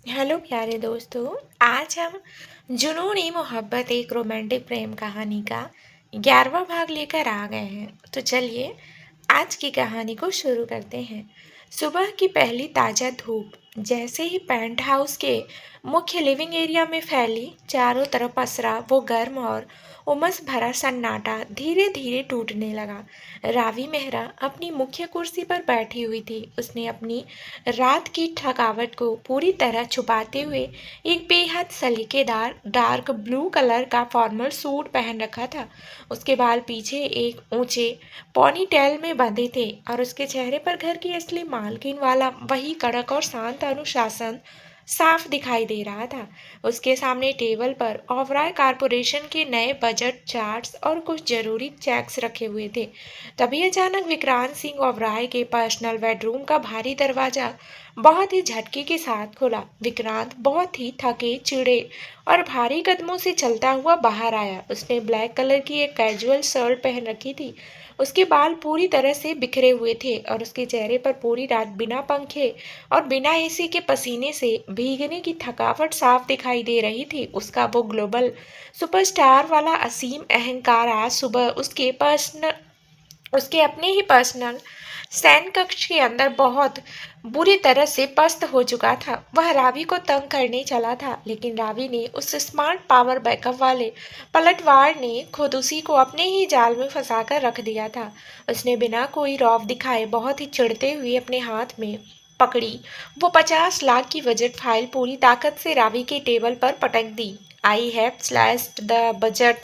Hello प्यारे दोस्तों। आज हम जुनूनी मोहब्बत एक रोमांटिक प्रेम कहानी का 11वां भाग लेकर आ गए हैं। तो चलिए आज की कहानी को शुरू करते हैं। सुबह की पहली ताज़ा धूप जैसे ही पेंट हाउस के मुख्य लिविंग एरिया में फैली, चारों तरफ पसरा वो गर्म और उमस भरा सन्नाटा धीरे धीरे टूटने लगा। रावी मेहरा अपनी मुख्य कुर्सी पर बैठी हुई थी। उसने अपनी रात की थकावट को पूरी तरह छुपाते हुए एक बेहद सलीकेदार डार्क ब्लू कलर का फॉर्मल सूट पहन रखा था। उसके बाल पीछे एक ऊंचे पॉनी टेल में बंधे थे और उसके चेहरे पर घर की असली मालकिन वाला वही कड़क और शांत अनुशासन साफ दिखाई दे रहा था। उसके सामने टेबल पर ओबराय कारपोरेशन के नए बजट चार्ट्स और कुछ जरूरी चेक्स रखे हुए थे। तभी अचानक विक्रांत सिंह ओबराय के पर्सनल बेडरूम का भारी दरवाजा बहुत ही झटके के साथ खुला। विक्रांत बहुत ही थके चिड़े और भारी कदमों से चलता हुआ बाहर आया। उसने ब्लैक कलर की एक कैजुअल शर्ट पहन रखी थी। उसके बाल पूरी तरह से बिखरे हुए थे और उसके चेहरे पर पूरी रात बिना पंखे और बिना एसी के पसीने से भीगने की थकावट साफ दिखाई दे रही थी। उसका वो ग्लोबल सुपरस्टार वाला असीम अहंकार आज सुबह उसके अपने ही पर्सनल सैन कक्ष के अंदर बहुत बुरी तरह से पस्त हो चुका था। वह रावी को तंग करने चला था, लेकिन रावी ने उस स्मार्ट पावर बैकअप वाले पलटवार ने खुद उसी को अपने ही जाल में फंसाकर रख दिया था। उसने बिना कोई रौब दिखाए बहुत ही चिढ़ते हुए अपने हाथ में पकड़ी वो 50 लाख की बजट फाइल पूरी ताकत से रावी के टेबल पर पटक दी। I have slashed the budget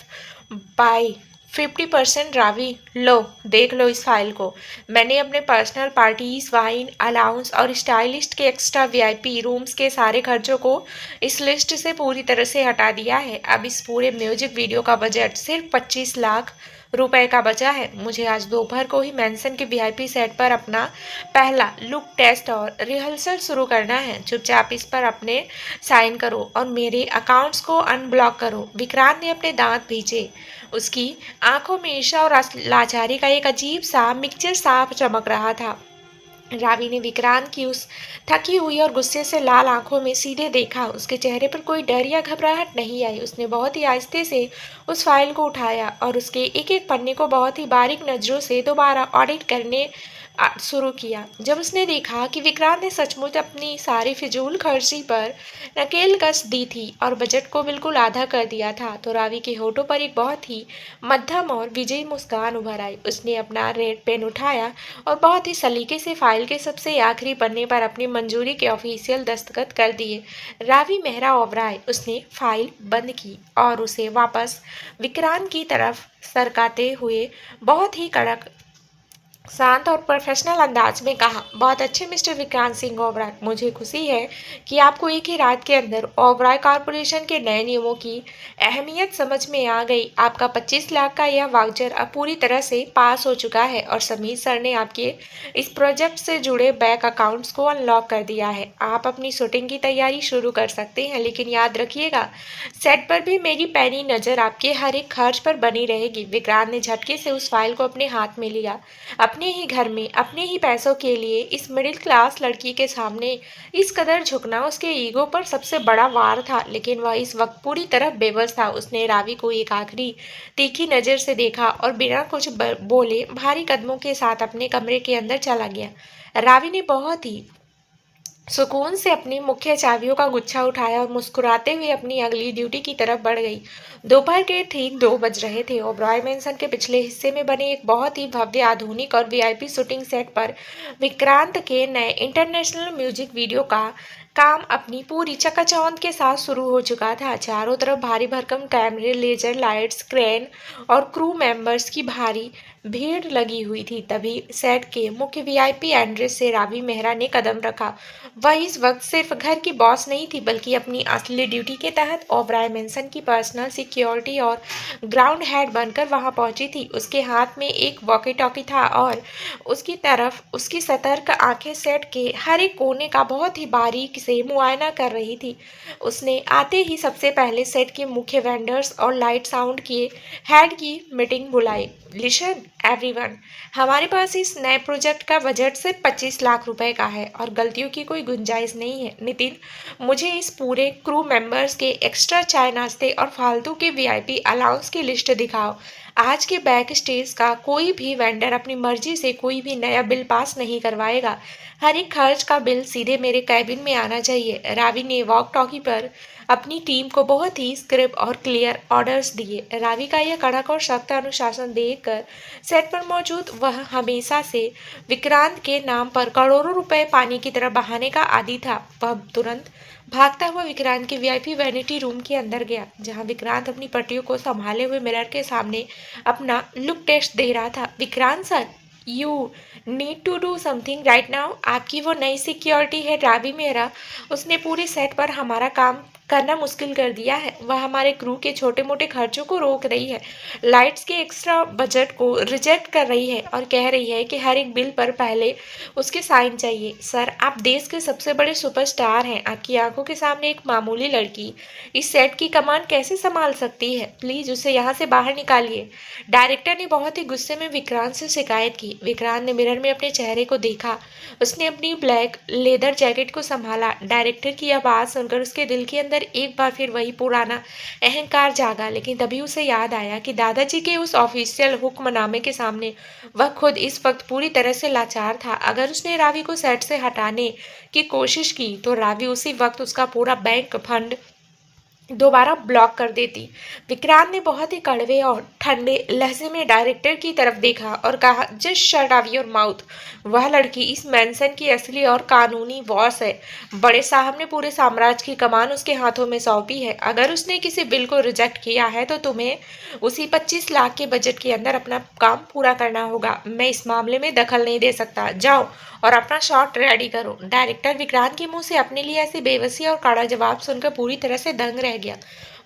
by 50%। Ravi, लो देख लो इस फाइल को। मैंने अपने पर्सनल पार्टीज, वाइन अलाउंस और स्टाइलिस्ट के एक्स्ट्रा वीआईपी रूम्स के सारे खर्चों को इस लिस्ट से पूरी तरह से हटा दिया है। अब इस पूरे म्यूजिक वीडियो का बजट सिर्फ 25 लाख रुपए का बचा है। मुझे आज दोपहर को ही मैंसन के वीआईपी सेट पर अपना पहला लुक टेस्ट और रिहर्सल शुरू करना है। चुपचाप इस पर अपने साइन करो और मेरे अकाउंट्स को अनब्लॉक करो। विक्रांत ने अपने दांत भींचे। उसकी आंखों में ईर्ष्या और लाचारी का एक अजीब सा मिक्सचर साफ चमक रहा था। रावी ने विक्रांत की उस थकी हुई और गुस्से से लाल आंखों में सीधे देखा। उसके चेहरे पर कोई डर या घबराहट नहीं आई। उसने बहुत ही आहिस्ते से उस फाइल को उठाया और उसके एक एक पन्ने को बहुत ही बारीक नजरों से दोबारा ऑडिट करने शुरू किया। जब उसने देखा कि विक्रांत ने सचमुच अपनी सारी फिजूल खर्ची पर नकेल कस दी थी और बजट को बिल्कुल आधा कर दिया था, तो रावी के होठों पर एक बहुत ही मध्यम और विजयी मुस्कान उभर आई। उसने अपना रेड पेन उठाया और बहुत ही सलीके से फाइल के सबसे आखिरी पन्ने पर अपनी मंजूरी के ऑफिशियल दस्तखत कर दिए। रावी मेहरा ओबराय। उसने फाइल बंद की और उसे वापस विक्रांत की तरफ सरकाते हुए बहुत ही कड़क, शांत और प्रोफेशनल अंदाज में कहा, बहुत अच्छे मिस्टर विक्रांत सिंह ओबराय। मुझे खुशी है कि आपको एक ही रात के अंदर ओबराय कॉरपोरेशन के नए नियमों की अहमियत समझ में आ गई। आपका 25 लाख का यह वाउचर अब पूरी तरह से पास हो चुका है और समीर सर ने आपके इस प्रोजेक्ट से जुड़े बैंक अकाउंट्स को अनलॉक कर दिया है। आप अपनी शूटिंग की तैयारी शुरू कर सकते हैं, लेकिन याद रखिएगा सेट पर भी मेरी पैनी नज़र आपके हर एक खर्च पर बनी रहेगी। विक्रांत ने झटके से उस फाइल को अपने हाथ में लिया। अपने ही घर में अपने ही पैसों के लिए इस मिडिल क्लास लड़की के सामने इस कदर झुकना उसके ईगो पर सबसे बड़ा वार था, लेकिन वह इस वक्त पूरी तरह बेबस था। उसने रावी को एक आखिरी तीखी नज़र से देखा और बिना कुछ बोले भारी कदमों के साथ अपने कमरे के अंदर चला गया। रावी ने बहुत ही सुकून से अपनी मुख्य चाबियों का गुच्छा उठाया और मुस्कुराते हुए अपनी अगली ड्यूटी की तरफ बढ़ गई। दोपहर के ठीक 2 बज रहे थे। ओबराय मैंसन के पिछले हिस्से में बने एक बहुत ही भव्य, आधुनिक और वीआईपी शूटिंग सेट पर विक्रांत के नए इंटरनेशनल म्यूजिक वीडियो का काम अपनी पूरी चकाचौंध के साथ शुरू हो चुका था। चारों तरफ भारी भरकम कैमरे, लेजर लाइट्स, क्रेन और क्रू मेंबर्स की भारी भीड़ लगी हुई थी। तभी सेट के मुख्य वीआईपी एंट्रेंस से रावी मेहरा ने कदम रखा। वह इस वक्त सिर्फ घर की बॉस नहीं थी, बल्कि अपनी असली ड्यूटी के तहत ओबराय मैंसन की पर्सनल सिक्योरिटी और ग्राउंड हेड बनकर वहां पहुंची थी। उसके हाथ में एक वॉकी टॉकी था और उसकी तरफ उसकी सतर्क आंखें सेट के हर एक कोने का बहुत ही बारीक से मुआयना कर रही थी। उसने आते ही सबसे पहले सेट के मुख्य वेंडर्स और लाइट साउंड के हेड की मीटिंग बुलाई। लिसन एवरीवन, हमारे पास इस नए प्रोजेक्ट का बजट सिर्फ 25 लाख रुपए का है और गलतियों की कोई कोई गुंजाइश नहीं है। नितिन, मुझे इस पूरे क्रू मेंबर्स के एक्स्ट्रा चाय नाश्ते और फालतू के वीआईपी अलाउंस की लिस्ट दिखाओ। आज के बैक स्टेज का कोई भी वेंडर अपनी मर्जी से कोई भी नया बिल पास नहीं करवाएगा। हर एक खर्च का बिल सीधे मेरे कैबिन में आना चाहिए। रावी ने वॉक टॉकी पर अपनी टीम को बहुत ही स्क्रिप्ट और क्लियर ऑर्डर्स दिए। रावी का यह कड़क और सख्त अनुशासन देखकर सेट पर मौजूद वह हमेशा से विक्रांत के नाम पर करोड़ों रुपए पानी की तरह बहाने का आदी था। वह तुरंत भागता हुआ विक्रांत के वीआईपी वैनिटी रूम के अंदर गया, जहां विक्रांत अपनी पट्टियों को संभाले हुए मिरर के सामने अपना लुक टेस्ट दे रहा था। Vikrant sir, you need to do something right now. आपकी वो नई सिक्योरिटी है रावी मेहरा, उसने पूरे सेट पर हमारा काम करना मुश्किल कर दिया है। वह हमारे क्रू के छोटे मोटे खर्चों को रोक रही है, लाइट्स के एक्स्ट्रा बजट को रिजेक्ट कर रही है और कह रही है कि हर एक बिल पर पहले उसके साइन चाहिए। सर, आप देश के सबसे बड़े सुपरस्टार हैं, आपकी आंखों के सामने एक मामूली लड़की इस सेट की कमान कैसे संभाल सकती है? प्लीज उसे यहाँ से बाहर निकालिए। डायरेक्टर ने बहुत ही गुस्से में विक्रांत से शिकायत की। विक्रांत ने मिरर में अपने चेहरे को देखा, उसने अपनी ब्लैक लेदर जैकेट को संभाला। डायरेक्टर की आवाज़ सुनकर उसके दिल के अंदर एक बार फिर वही पुराना अहंकार जागा, लेकिन तभी उसे याद आया कि दादाजी के उस ऑफिशियल हुक्मनामे के सामने वह खुद इस वक्त पूरी तरह से लाचार था। अगर उसने रावी को सेट से हटाने की कोशिश की तो रावी उसी वक्त उसका पूरा बैंक फंड दोबारा ब्लॉक कर देती। विक्रांत ने बहुत ही कड़वे और ठंडे लहजे में डायरेक्टर की तरफ देखा और कहा, just shut up your mouth. वह लड़की इस मेंशन की असली और कानूनी बॉस है। बड़े साहब ने पूरे साम्राज्य की कमान उसके हाथों में सौंपी है। अगर उसने किसी बिल को रिजेक्ट किया है तो तुम्हें उसी 25 लाख के बजट के अंदर अपना काम पूरा करना होगा। मैं इस मामले में दखल नहीं दे सकता। जाओ और अपना शॉट रेडी करो। डायरेक्टर विक्रांत के मुंह से अपने लिए ऐसी बेबसी और कड़ा जवाब सुनकर पूरी तरह से दंग रह गया।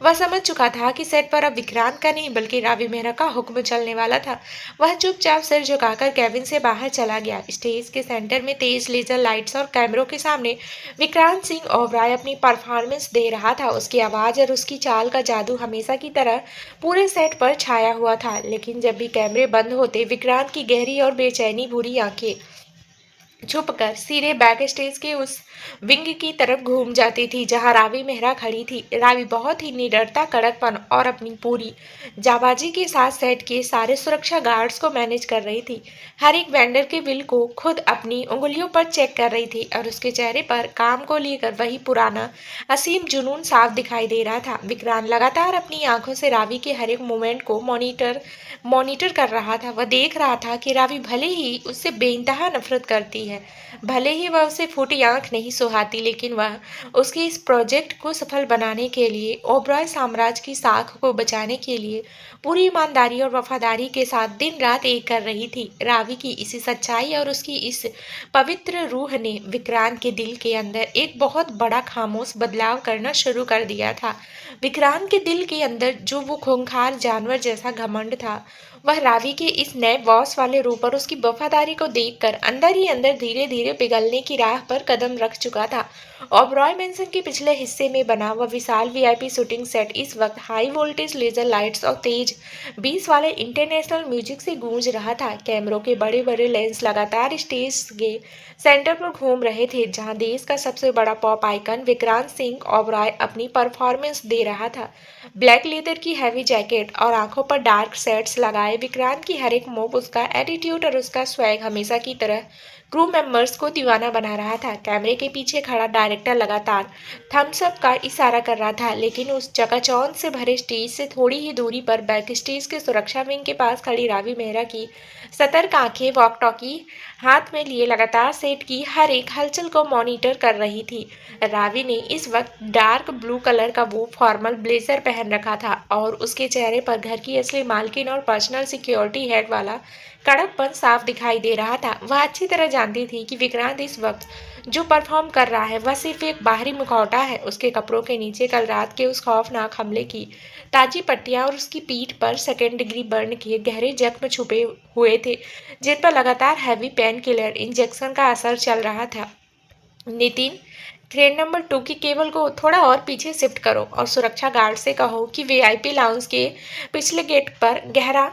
वह समझ चुका था कि सेट पर अब विक्रांत का नहीं बल्कि रावी मेहरा का हुक्म चलने वाला था। वह चुपचाप सिर झुकाकर कैबिन से बाहर चला गया। स्टेज के सेंटर में तेज लेजर लाइट्स और कैमरों के सामने विक्रांत सिंह ओबराय अपनी परफॉर्मेंस दे रहा था। उसकी आवाज और उसकी चाल का जादू हमेशा की तरह पूरे सेट पर छाया हुआ था, लेकिन जब भी कैमरे बंद होते विक्रांत की गहरी और बेचैनी भरी आंखें छुपकर सीधे बैक स्टेज के उस विंग की तरफ घूम जाती थी जहां रावी मेहरा खड़ी थी। रावी बहुत ही निडरता, कड़कपन और अपनी पूरी जाबाजी के साथ सेट के सारे सुरक्षा गार्ड्स को मैनेज कर रही थी। हर एक वेंडर के बिल को खुद अपनी उंगलियों पर चेक कर रही थी और उसके चेहरे पर काम को लेकर वही पुराना असीम जुनून साफ दिखाई दे रहा था। विक्रांत लगातार अपनी आंखों से रावी के हर एक मूवमेंट को मॉनिटर कर रहा था। वह देख रहा था कि रावी भले ही उससे बेइंतहा नफरत करती है, भले ही वह उसे फूटी आंख नहीं सुहाती, लेकिन वह उसके इस प्रोजेक्ट को सफल बनाने के लिए, ओबरॉय साम्राज्य की साख को बचाने के लिए पूरी ईमानदारी और वफादारी के साथ दिन रात एक कर रही थी। रावी की इसी सच्चाई और उसकी इस पवित्र रूह ने विक्रांत के दिल के अंदर एक बहुत बड़ा खामोश बदलाव करना शुरू कर दिया था। विक्रांत के दिल के अंदर जो वो खूंखार जानवर जैसा घमंड था, वह रावी के इस नए बॉस वाले रूप और उसकी वफादारी को देखकर अंदर ही अंदर धीरे धीरे पिघलने की राह पर कदम रख चुका था। ओबरॉय मेंशन के पिछले हिस्से में बना वह विशाल वीआईपी शूटिंग सेट इस वक्त हाई वोल्टेज लेजर लाइट्स और तेज 20 वाले इंटरनेशनल म्यूजिक से गूंज रहा था। कैमरों के बड़े बड़े लेंस लगातार स्टेज के सेंटर पर घूम रहे थे जहां देश का सबसे बड़ा पॉप आइकन विक्रांत सिंह ओबरॉय अपनी परफॉर्मेंस दे रहा था। ब्लैक लेदर की हैवी जैकेट और आंखों पर डार्क सेट्स लगाए विक्रांत की हर एक मूव, उसका एटीट्यूड और उसका स्वैग हमेशा की तरह क्रू मेंबर्स को दीवाना बना रहा था। कैमरे के पीछे खड़ा डायरेक्टर लगातार थम्स अप का इशारा कर रहा था, लेकिन उस चकाचौंध से भरे स्टेज से थोड़ी ही दूरी पर बैक स्टेज के सुरक्षा विंग के पास खड़ी रावी मेहरा की सतर्क आंखें वॉक टॉकी हाथ में लिए लगातार सेट की हर एक हलचल को मॉनिटर कर रही थी। रावी ने इस वक्त डार्क ब्लू कलर का वो फॉर्मल ब्लेजर पहन रखा था और उसके चेहरे पर घर की असली मालकिन और पर्सनल सिक्योरिटी हेड वाला कड़कपन साफ दिखाई दे रहा था। वह अच्छी तरह जानती थी कि विक्रांत इस वक्त जो परफॉर्म कर रहा है वह सिर्फ एक बाहरी मुखौटा है। उसके कपड़ों के नीचे कल रात के उस खौफनाक हमले की ताजी पट्टियां और उसकी पीठ पर सेकेंड डिग्री बर्न के गहरे जख्म छुपे हुए थे, जिन पर लगातार हैवी पेन किलर इंजेक्शन का असर चल रहा था। नितिन, ट्रेन नंबर 2 की केबल को थोड़ा और पीछे शिफ्ट करो और सुरक्षा गार्ड से कहो कि वीआईपी लाउंज के पिछले गेट पर गहरा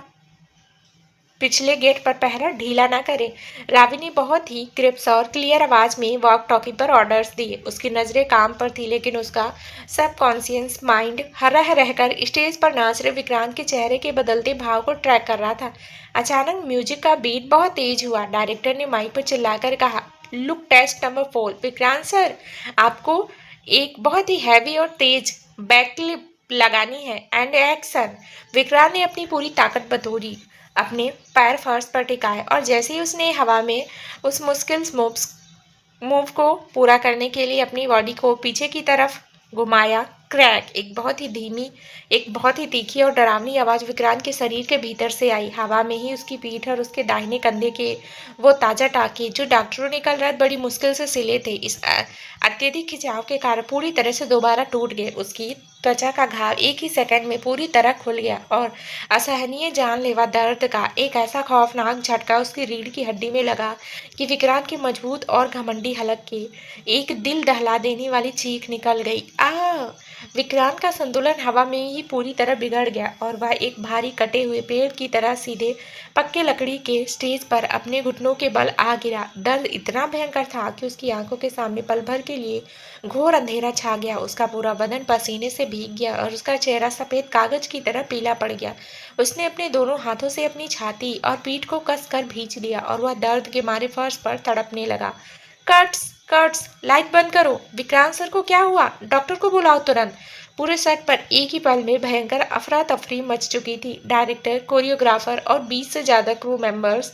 पिछले गेट पर पहरा ढीला न करे। रावी ने बहुत ही क्रिप्स और क्लियर आवाज में वॉक टॉकी पर ऑर्डर्स दिए। उसकी नजरें काम पर थी, लेकिन उसका सबकॉन्शियस माइंड रह रहकर स्टेज पर नाच रहे विक्रांत के चेहरे के बदलते भाव को ट्रैक कर रहा था। अचानक म्यूजिक का बीट बहुत तेज हुआ। डायरेक्टर ने माइक पर चिल्लाकर कहा, look test number 4, Vikrant sir, आपको एक बहुत ही हैवी और तेज बैकलिप लगानी है एंड एक्शन। विक्रांत ने अपनी पूरी ताकत बटोरी, अपने पैर फर्श पर टिकाए और जैसे ही उसने हवा में उस मुश्किल मूव को पूरा करने के लिए अपनी बॉडी को पीछे की तरफ घुमाया, क्रैक, एक बहुत ही तीखी और डरावनी आवाज विक्रांत के शरीर के भीतर से आई। हवा में ही उसकी पीठ और उसके दाहिने कंधे के वो ताजा टाके जो डॉक्टरों ने कल रात बड़ी मुश्किल से सिले थे, इस अत्यधिक खिंचाव के कारण पूरी तरह से दोबारा टूट गए। उसकी त्वचा का घाव एक ही सेकंड में पूरी तरह खुल गया और असहनीय जानलेवा दर्द का एक ऐसा खौफनाक झटका उसकी रीढ़ की हड्डी में लगा कि विक्रांत की मजबूत और घमंडी हलक के एक दिल दहला देने वाली चीख निकल गई। विक्रांत का संतुलन हवा में ही पूरी तरह बिगड़ गया और वह एक भारी कटे हुए पेड़ की तरह सीधे पक्के लकड़ी के स्टेज पर अपने घुटनों के बल आ गिरा। दर्द इतना भयंकर था कि उसकी आंखों के सामने पल भर के लिए घोर अंधेरा छा गया। उसका पूरा बदन पसीने से भीग गया और उसका चेहरा सफेद कागज की तरह पीला पड़ गया। उसने अपने दोनों हाथों से अपनी छाती और पीठ को कसकर भींच दिया और वह दर्द के मारे फर्श पर तड़पने लगा। कट्स कट्स, लाइट बंद करो। विक्रांत सर को क्या हुआ? डॉक्टर को बुलाओ तुरंत। पूरे सेट पर एक ही पल में भयंकर अफरा तफरी मच चुकी थी। डायरेक्टर, कोरियोग्राफर और 20 से ज्यादा क्रू मेंबर्स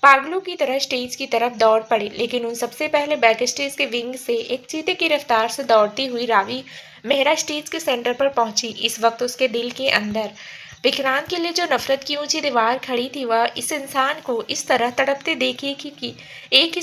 पागलों की तरह स्टेज की तरफ दौड़ पड़े, लेकिन उन सबसे पहले बैक स्टेज के विंग से एक चीते की रफ्तार से दौड़ती हुई रावी मेहरा स्टेज के सेंटर पर पहुंची। इस वक्त उसके दिल के अंदर विक्रांत के लिए जो नफरत की ऊंची दीवार खड़ी थी, वह इस इंसान को इस तरह तड़पते देखी कि एक ही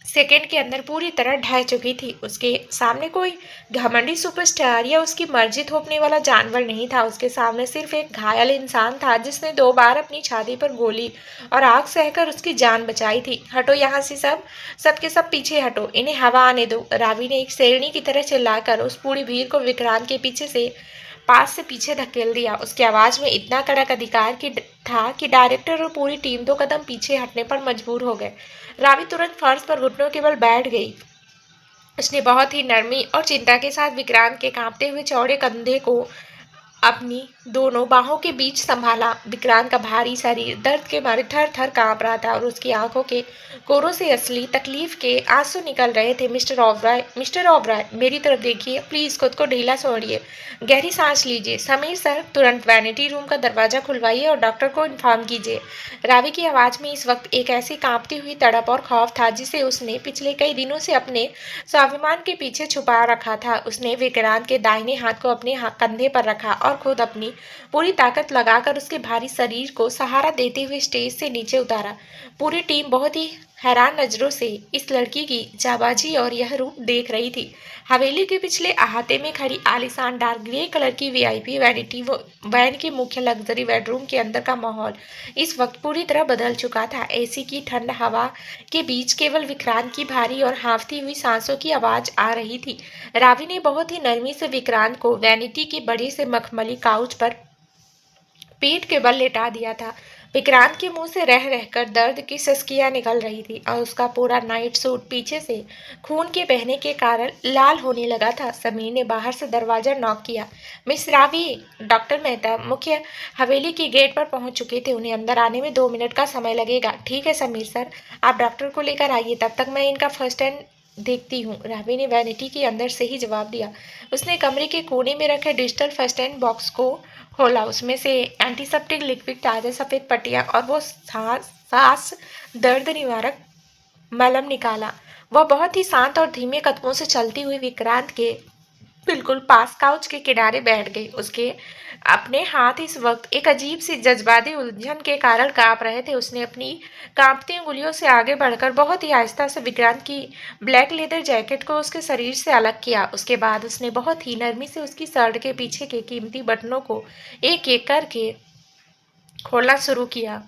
सेकंड के अंदर पूरी तरह ढह चुकी थी। उसके सामने कोई घमंडी सुपरस्टार या उसकी मर्जी थोपने वाला जानवर नहीं था। उसके सामने सिर्फ एक घायल इंसान था जिसने 2 बार अपनी छाती पर गोली और आग सहकर उसकी जान बचाई थी। हटो यहाँ से, सबके सब पीछे हटो, इन्हें हवा आने दो। रावी ने एक शेरनी की तरह चिल्लाकर उस पूरी भीड़ को विक्रांत के पीछे से पास से पीछे धकेल दिया। उसकी आवाज में इतना कड़क अधिकार था कि डायरेक्टर और पूरी टीम 2 कदम पीछे हटने पर मजबूर हो गए। रावी तुरंत फर्श पर घुटनों के बल बैठ गई। उसने बहुत ही नरमी और चिंता के साथ विक्रांत के कांपते हुए चौड़े कंधे को अपनी दोनों बाहों के बीच संभाला। विक्रांत का भारी शरीर दर्द के मारे थर थर कांप रहा था और उसकी आंखों के कोरों से असली तकलीफ के आंसू निकल रहे थे। मिस्टर ओबराय, मेरी तरफ देखिए, प्लीज खुद को ढीला छोड़िए, गहरी सांस लीजिए। समीर सर, तुरंत वैनिटी रूम का दरवाजा खुलवाइए और डॉक्टर को इन्फॉर्म कीजिए। रावी की आवाज में इस वक्त एक ऐसी कांपती हुई तड़प और खौफ था जिसे उसने पिछले कई दिनों से अपने स्वाभिमान के पीछे छुपा रखा था। उसने विक्रांत के दाहिने हाथ को अपने कंधे पर रखा और खुद अपनी पूरी ताकत लगाकर उसके भारी शरीर को सहारा देते हुए स्टेज से नीचे उतारा। पूरी टीम बहुत ही हैरान नजरों से इस लड़की की जाबाजी और यह रूप देख रही थी। हवेली के पिछले अहाते में खड़ी आलीशान डार्क ग्रे कलर की वीआईपी वैनिटी वैन के मुख्य लग्जरी बेडरूम के अंदर का माहौल इस वक्त पूरी तरह बदल चुका था। एसी की ठंड हवा के बीच केवल विक्रांत की भारी और हांफती हुई सांसों की आवाज आ रही थी। रावी ने बहुत ही नरमी से विक्रांत को वैनिटी के बड़े से मखमली काउच पर पीठ के बल लेटा दिया था। विक्रांत के मुंह से रह रहकर दर्द की सिसकियां निकल रही थी और उसका पूरा नाइट सूट पीछे से खून के बहने के कारण लाल होने लगा था। समीर ने बाहर से दरवाजा नॉक किया। मिस रावी, डॉक्टर मेहता मुख्य हवेली की गेट पर पहुंच चुके थे, उन्हें अंदर आने में 2 मिनट का समय लगेगा। ठीक है समीर सर, आप डॉक्टर को लेकर आइए, तब तक मैं इनका फर्स्ट एड देखती हूँ। रावी ने वैनिटी के अंदर से ही जवाब दिया। उसने कमरे के कोने में रखे डिजिटल फर्स्ट एड बॉक्स को खोला। उसमें से एंटीसेप्टिक लिक्विड, ताज़ा सफ़ेद पट्टियाँ और वो सांस दर्द निवारक मलम निकाला। वह बहुत ही शांत और धीमे कदमों से चलती हुई विक्रांत के बिल्कुल पास काउच के किनारे बैठ गई। उसके अपने हाथ इस वक्त एक अजीब सी जज्बाती उलझन के कारण कांप रहे थे। उसने अपनी कांपती उंगलियों से आगे बढ़कर बहुत ही आहिस्ता से विक्रांत की ब्लैक लेदर जैकेट को उसके शरीर से अलग किया। उसके बाद उसने बहुत ही नरमी से उसकी शर्ट के पीछे के कीमती बटनों को एक एक करके खोलना शुरू किया।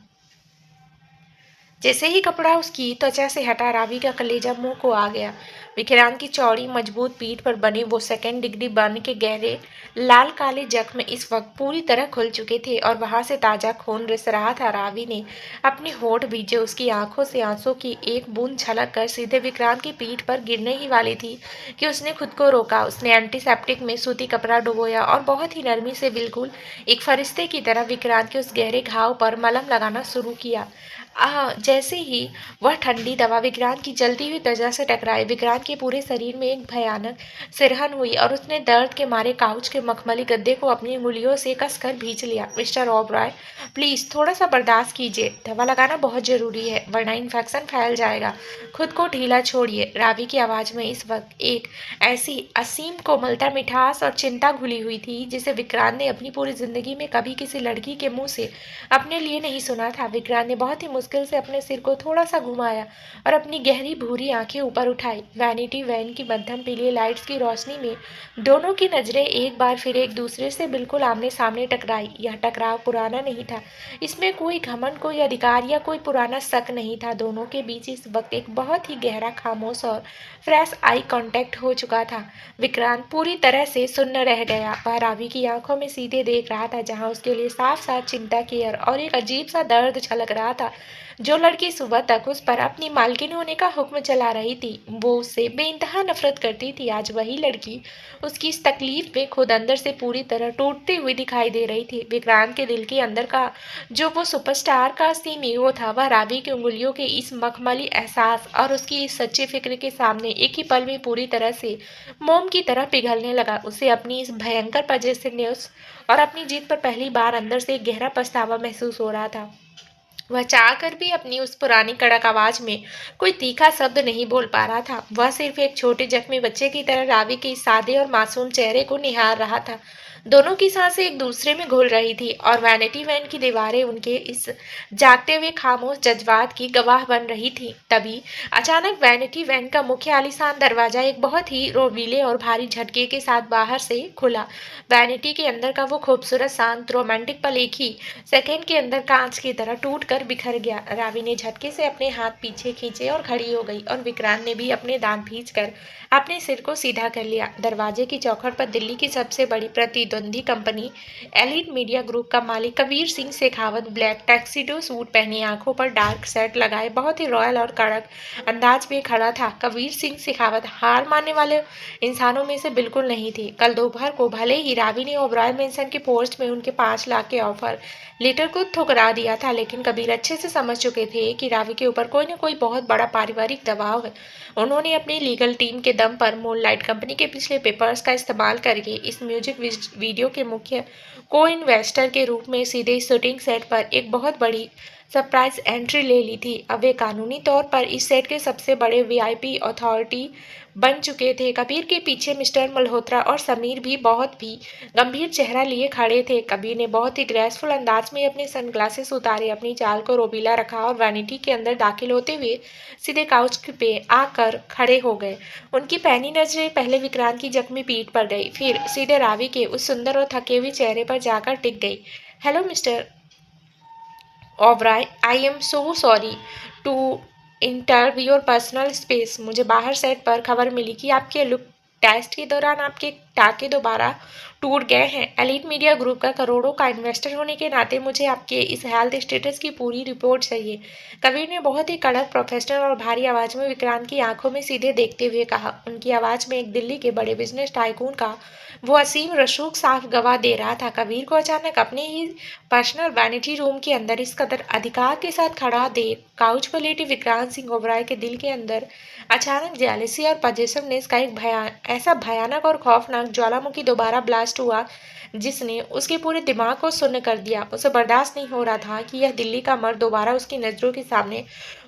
जैसे ही कपड़ा उसकी त्वचा से हटा, रावी का कलेजा मुंह को आ गया। विक्रांत की चौड़ी मजबूत पीठ पर बने वो सेकंड डिग्री बर्न के गहरे लाल काले जख्म इस वक्त पूरी तरह खुल चुके थे और वहां से ताजा खून रिस रहा था। रावी ने अपने होठ भीजे, उसकी आंखों से आंसू की एक बूंद झलक कर सीधे विक्रांत की पीठ पर गिरने ही वाली थी कि उसने खुद को रोका। उसने एंटीसेप्टिक में सूती कपड़ा डुबोया और बहुत ही नरमी से, बिल्कुल एक फरिश्ते की तरह, विक्रांत के उस गहरे घाव पर मलम लगाना शुरू किया। जैसे ही वह ठंडी दवा विक्रांत की जलती हुई त्वचा से टकराई, विक्रांत के पूरे शरीर में एक भयानक सिरहन हुई और उसने दर्द के मारे काउच के मखमली गद्दे को अपनी उंगलियों से कसकर भींच लिया। मिस्टर ओबरॉय, प्लीज थोड़ा सा बर्दाश्त कीजिए, दवा लगाना बहुत जरूरी है वरना इन्फेक्शन फैल जाएगा। खुद को ढीला छोड़िए। रावी की आवाज में इस वक्त एक ऐसी असीम कोमलता, मिठास और चिंता घुली हुई थी जिसे विक्रांत ने अपनी पूरी जिंदगी में कभी किसी लड़की के मुंह से अपने लिए नहीं सुना था। विक्रांत ने बहुत ही मुश्किल से अपने सिर को थोड़ा सा घुमाया और अपनी गहरी भूरी आंखें ऊपर उठाई। वैनिटी वैन की मध्यम पीली लाइट्स की रोशनी में दोनों की नजरें एक बार फिर एक दूसरे से बिल्कुल आमने सामने टकराई। यह टकराव पुराना नहीं था, इसमें कोई घमंड, कोई अधिकार या कोई पुराना शक नहीं था। दोनों के बीच इस वक्त एक बहुत ही गहरा, खामोश और फ्रेश आई कांटेक्ट हो चुका था। विक्रांत पूरी तरह से सुन्न रह गया। वह रावी की आंखों में सीधे देख रहा था, जहां उसके लिए साफ साफ चिंता की और एक अजीब सा दर्द छलक रहा था। जो लड़की सुबह तक उस पर अपनी मालकिन होने का हुक्म चला रही थी, वो उससे बेइंतहा नफरत करती थी, आज वही लड़की उसकी इस तकलीफ में खुद अंदर से पूरी तरह टूटती हुई दिखाई दे रही थी। विक्रांत के दिल के अंदर का जो वो सुपरस्टार का असली ईगो था, वह रावी की उंगलियों के इस मखमली एहसास और उसकी इस सच्ची फिक्र के सामने एक ही पल में पूरी तरह से मोम की तरह पिघलने लगा। उसे अपनी इस भयंकर पजेसिवनेस और अपनी जीत पर पहली बार अंदर से एक गहरा पछतावा महसूस हो रहा था। वह चाहकर भी अपनी उस पुरानी कड़क आवाज में कोई तीखा शब्द नहीं बोल पा रहा था। वह सिर्फ एक छोटे जख्मी बच्चे की तरह रावी के इस सादे और मासूम चेहरे को निहार रहा था। दोनों की सांसें एक दूसरे में घुल रही थी और वैनिटी वैन की दीवारें उनके इस जागते हुए खामोश जज्बात की गवाह बन रही थी। तभी अचानक वैनिटी वैन का मुख्य आलीशान दरवाजा एक बहुत ही रोबीले और भारी झटके के साथ बाहर से खुला। वैनिटी के अंदर का वो खूबसूरत, शांत, रोमांटिक पल एक ही सेकंड के अंदर कांच की तरह टूट कर बिखर गया। रावी ने झटके से अपने हाथ पीछे खींचे और खड़ी हो गई और विक्रांत ने भी अपने दांत भींचकर अपने सिर को सीधा कर लिया। दरवाजे की चौखट पर दिल्ली की सबसे बड़ी प्रतिद्वंदी कंपनी एलिट मीडिया ग्रुप का मालिक Kabir Singh Shekhawat black tuxedo suit पहने, आंखों पर डार्क सेट लगाए, बहुत ही रॉयल और कड़क अंदाज में खड़ा था। कबीर सिंह शेखावत हार मानने वाले इंसानों में से बिल्कुल नहीं थे। कल दोपहर को भले ही रावी ने ओबराय मेंशन के पोस्ट में उनके 5 लाख के ऑफर लेटर को ठुकरा दिया था, लेकिन कबीर अच्छे से समझ चुके थे कि रावी के ऊपर कोई न कोई बहुत बड़ा पारिवारिक दबाव है। उन्होंने अपनी लीगल टीम के दम पर मूनलाइट कंपनी के पिछले पेपर्स का इस्तेमाल करके इस म्यूजिक वीडियो के मुख्य को इन्वेस्टर के रूप में सीधे शूटिंग सेट पर एक बहुत बड़ी सरप्राइज एंट्री ले ली थी। अब वे कानूनी तौर पर इस सेट के सबसे बड़े वीआईपी अथॉरिटी बन चुके थे। कबीर के पीछे मिस्टर मल्होत्रा और समीर भी बहुत भी गंभीर चेहरा लिए खड़े थे। कबीर ने बहुत ही ग्रेसफुल अंदाज में अपने सनग्लासेस उतारे, अपनी चाल को रोबीला रखा और वैनिटी के अंदर दाखिल होते हुए सीधे काउच पे आकर खड़े हो गए। उनकी पैनी नजरें पहले विक्रांत की जख्मी पीठ पर गई, फिर सीधे रावी के उस सुंदर और थके हुए चेहरे पर जाकर टिक गई। Hello mister Oberoi, I am so sorry to interrupt your personal space. मुझे बाहर सेट पर खबर मिली कि आपके लुक टेस्ट के दौरान आपके टाके दोबारा टूट गए हैं। एलिट मीडिया ग्रुप का करोड़ों का इन्वेस्टर होने के नाते मुझे आपके इस हेल्थ स्टेटस की पूरी रिपोर्ट चाहिए। कबीर ने बहुत ही कड़क, प्रोफेशनल और भारी आवाज में विक्रांत की आंखों में सीधे देखते हुए कहा। उनकी आवाज में एक दिल्ली के बड़े बिजनेस टाइकून का वो असीम रसूख साफ गवाह दे रहा था। कबीर को अचानक अपने ही पर्सनल वैनिटी रूम के अंदर इस कदर अधिकार के साथ खड़ा देख काउच पर लेटे विक्रांत सिंह ओबराय के दिल के अंदर अचानक जेलसी और पजेसिवनेस का एक ऐसा भयानक और खौफनाक ज्वालामुखी दोबारा ब्लास्ट हुआ जिसने उसके पूरे दिमाग को सुन्न कर दिया। उसे बर्दाश्त नहीं हो रहा था कि यह दिल्ली का मर्द दोबारा उसकी नजरों के सामने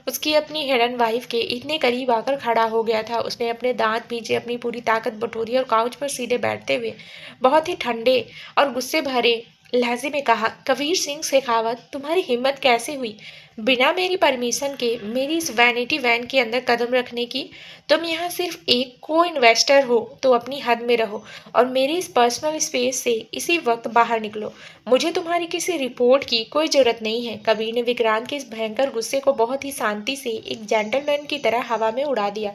उसकी अपनी हिडन वाइफ के इतने करीब आकर खड़ा हो गया था। उसने अपने दांत भींचे, अपनी पूरी ताकत बटोरी और काउच पर सीधे बैठते हुए बहुत ही ठंडे और गुस्से भरे लहजे में कहा, कबीर सिंह शेखावत, तुम्हारी हिम्मत कैसे हुई बिना मेरी परमिशन के मेरी इस वैनिटी वैन के अंदर कदम रखने की। तुम यहाँ सिर्फ एक को इन्वेस्टर हो तो अपनी हद में रहो और मेरी इस पर्सनल स्पेस से इसी वक्त बाहर निकलो। मुझे तुम्हारी किसी रिपोर्ट की कोई जरूरत नहीं है। कबीर ने विक्रांत के इस भयंकर गुस्से को बहुत ही शांति से एक जेंटलमैन की तरह हवा में उड़ा दिया।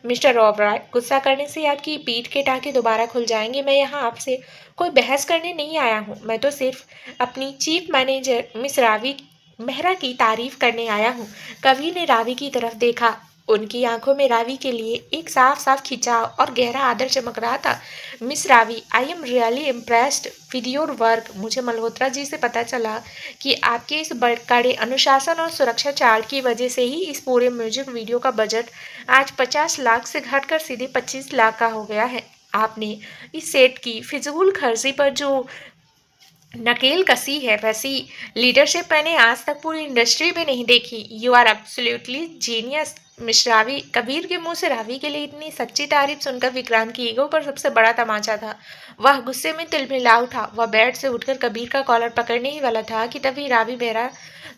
मिस्टर ओबरॉय, गुस्सा करने से आपकी पीठ के टाके दोबारा खुल जाएंगे। मैं यहाँ आपसे कोई बहस करने नहीं आया हूँ। मैं तो सिर्फ अपनी chief manager miss Ravi Mehra की तारीफ करने आया हूँ। कबीर ने रावी की तरफ देखा। उनकी आंखों में रावी के लिए एक साफ साफ खिंचाव और गहरा आदर चमक रहा था। Miss Ravi, I am really impressed with your work. मुझे मल्होत्रा जी से पता चला कि आपके इस कड़े अनुशासन और सुरक्षा चार्ट की वजह से ही इस पूरे म्यूजिक वीडियो का बजट आज 50 लाख से घटकर सीधे 25 लाख का हो गया है। आपने इस सेट की फिजूल खर्ची पर जो नकेल कसी है वैसी लीडरशिप मैंने आज तक पूरी इंडस्ट्री में नहीं देखी। You are absolutely genius. Miss Ravi, Kabir के मुंह से रावी के लिए इतनी सच्ची तारीफ सुनकर विक्रांत की ईगो पर सबसे बड़ा तमाचा था। वह गुस्से में तिलमिला उठा। वह बेड से उठकर कबीर का कॉलर पकड़ने ही वाला था कि तभी रावी मेहरा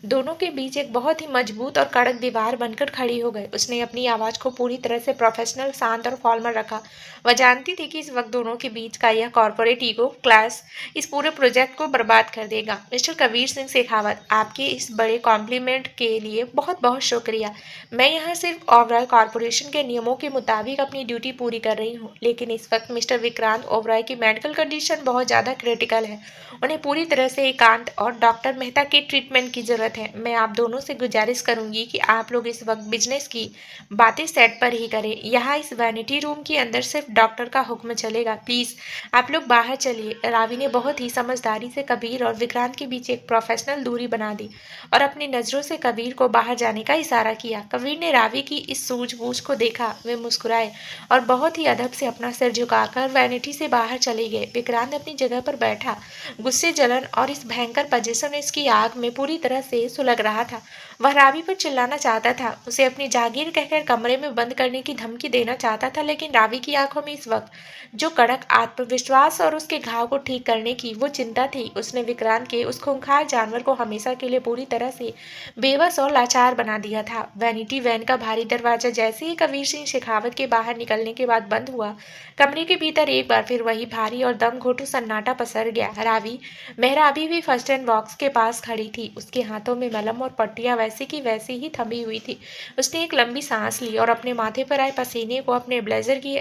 दोनों के बीच एक बहुत ही मजबूत और कड़क दीवार बनकर खड़ी हो गई। उसने अपनी आवाज को पूरी तरह से प्रोफेशनल, शांत और फॉर्मल रखा। वह जानती थी कि इस वक्त दोनों के बीच का यह कॉर्पोरेट ईगो क्लास इस पूरे प्रोजेक्ट को बर्बाद कर देगा। मिस्टर कबीर सिंह शेखावत, आपके इस बड़े कॉम्प्लीमेंट के लिए बहुत बहुत शुक्रिया। मैं यहाँ सिर्फ ओबराय कॉर्पोरेशन के नियमों के मुताबिक अपनी ड्यूटी पूरी कर रही हूँ, लेकिन इस वक्त मिस्टर विक्रांत ओबराय की मेडिकल कंडीशन बहुत ज़्यादा क्रिटिकल है। उन्हें पूरी तरह से एकांत और डॉक्टर मेहता के ट्रीटमेंट की जरूरत है। मैं आप दोनों से गुजारिश करूंगी कि आप लोग इस वक्त बिजनेस की बातें सेट पर ही करें। यहाँ इस वैनिटी रूम के अंदर सिर्फ डॉक्टर का हुक्म चलेगा। प्लीज आप लोग बाहर चलिए। रावी ने बहुत ही समझदारी से कबीर और विक्रांत के बीच एक प्रोफेशनल दूरी बना दी और अपनी नजरों से कबीर को बाहर जाने का इशारा किया। कबीर ने रावी की इस सूझबूझ को देखा। वे मुस्कुराए और बहुत ही अदब से अपना सिर झुकाकर वैनिटी से बाहर चले गए। विक्रांत अपनी जगह पर बैठा। गुस्से, जलन और इस भयंकर पोजीशन इसकी आग में पूरी तरह से सुलग रहा था। वह रावी पर चिल्लाना चाहता था, उसे अपनी जागीर कहकर कमरे में बंद करने की धमकी देना चाहता था, लेकिन रावी की आंखों में इस वक्त जो कड़क आत्मविश्वास और उसके घाव को ठीक करने की वो चिंता थी, उसने विक्रांत के उस खूंखार जानवर को हमेशा के लिए पूरी तरह से बेबस और लाचार बना दिया था। वैनिटी वैन का भारी दरवाजा जैसे ही कबीर सिंह शेखावत के बाहर निकलने के बाद बंद हुआ, कमरे के भीतर एक बार फिर वही भारी और दम घोटू सन्नाटा पसर गया। रावी मेहरा अभी भी फर्स्ट एंड बॉक्स के पास खड़ी थी। उसके हाथों में मलम और पट्टियां वैसी की वैसी ही थमी हुई थी। उसने एक लंबी सांस ली और अपने माथे पर आए पसीने को अपने ब्लेजर की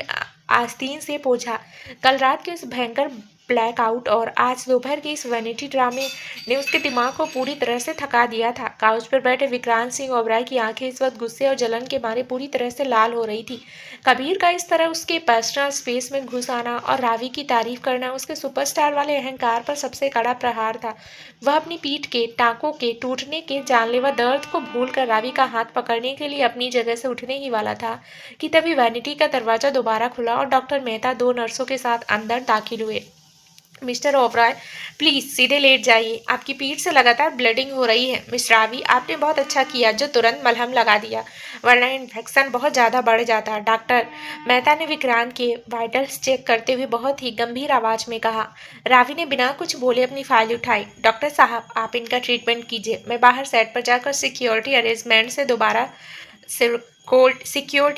आस्तीन से पोंछा। कल रात के उस भयंकर ब्लैकआउट और आज दोपहर के इस वैनिटी ड्रामे ने उसके दिमाग को पूरी तरह से थका दिया था। काउच पर बैठे विक्रांत सिंह ओबराय की आंखें इस वक्त गुस्से और जलन के मारे पूरी तरह से लाल हो रही थी। कबीर का इस तरह उसके पर्सनल स्पेस में घुस आना और रावी की तारीफ करना उसके सुपरस्टार वाले अहंकार पर सबसे कड़ा प्रहार था। वह अपनी पीठ के टांकों के टूटने के जानलेवा दर्द को भूलकर रावी का हाथ पकड़ने के लिए अपनी जगह से उठने ही वाला था कि तभी वैनिटी का दरवाजा दोबारा खुला और डॉक्टर मेहता दो नर्सों के साथ अंदर दाखिल हुए। मिस्टर ओबराय, प्लीज सीधे लेट जाइए। आपकी पीठ से लगातार ब्लीडिंग हो रही है। मिस रावी, आपने बहुत अच्छा किया जो तुरंत मलहम लगा दिया, वरना इन्फेक्शन बहुत ज़्यादा बढ़ जाता। डॉक्टर मेहता ने विक्रांत के वाइटल्स चेक करते हुए बहुत ही गंभीर आवाज में कहा। रावी ने बिना कुछ बोले अपनी फाइल उठाई। डॉक्टर साहब, आप इनका ट्रीटमेंट कीजिए। मैं बाहर सेट पर जाकर सिक्योरिटी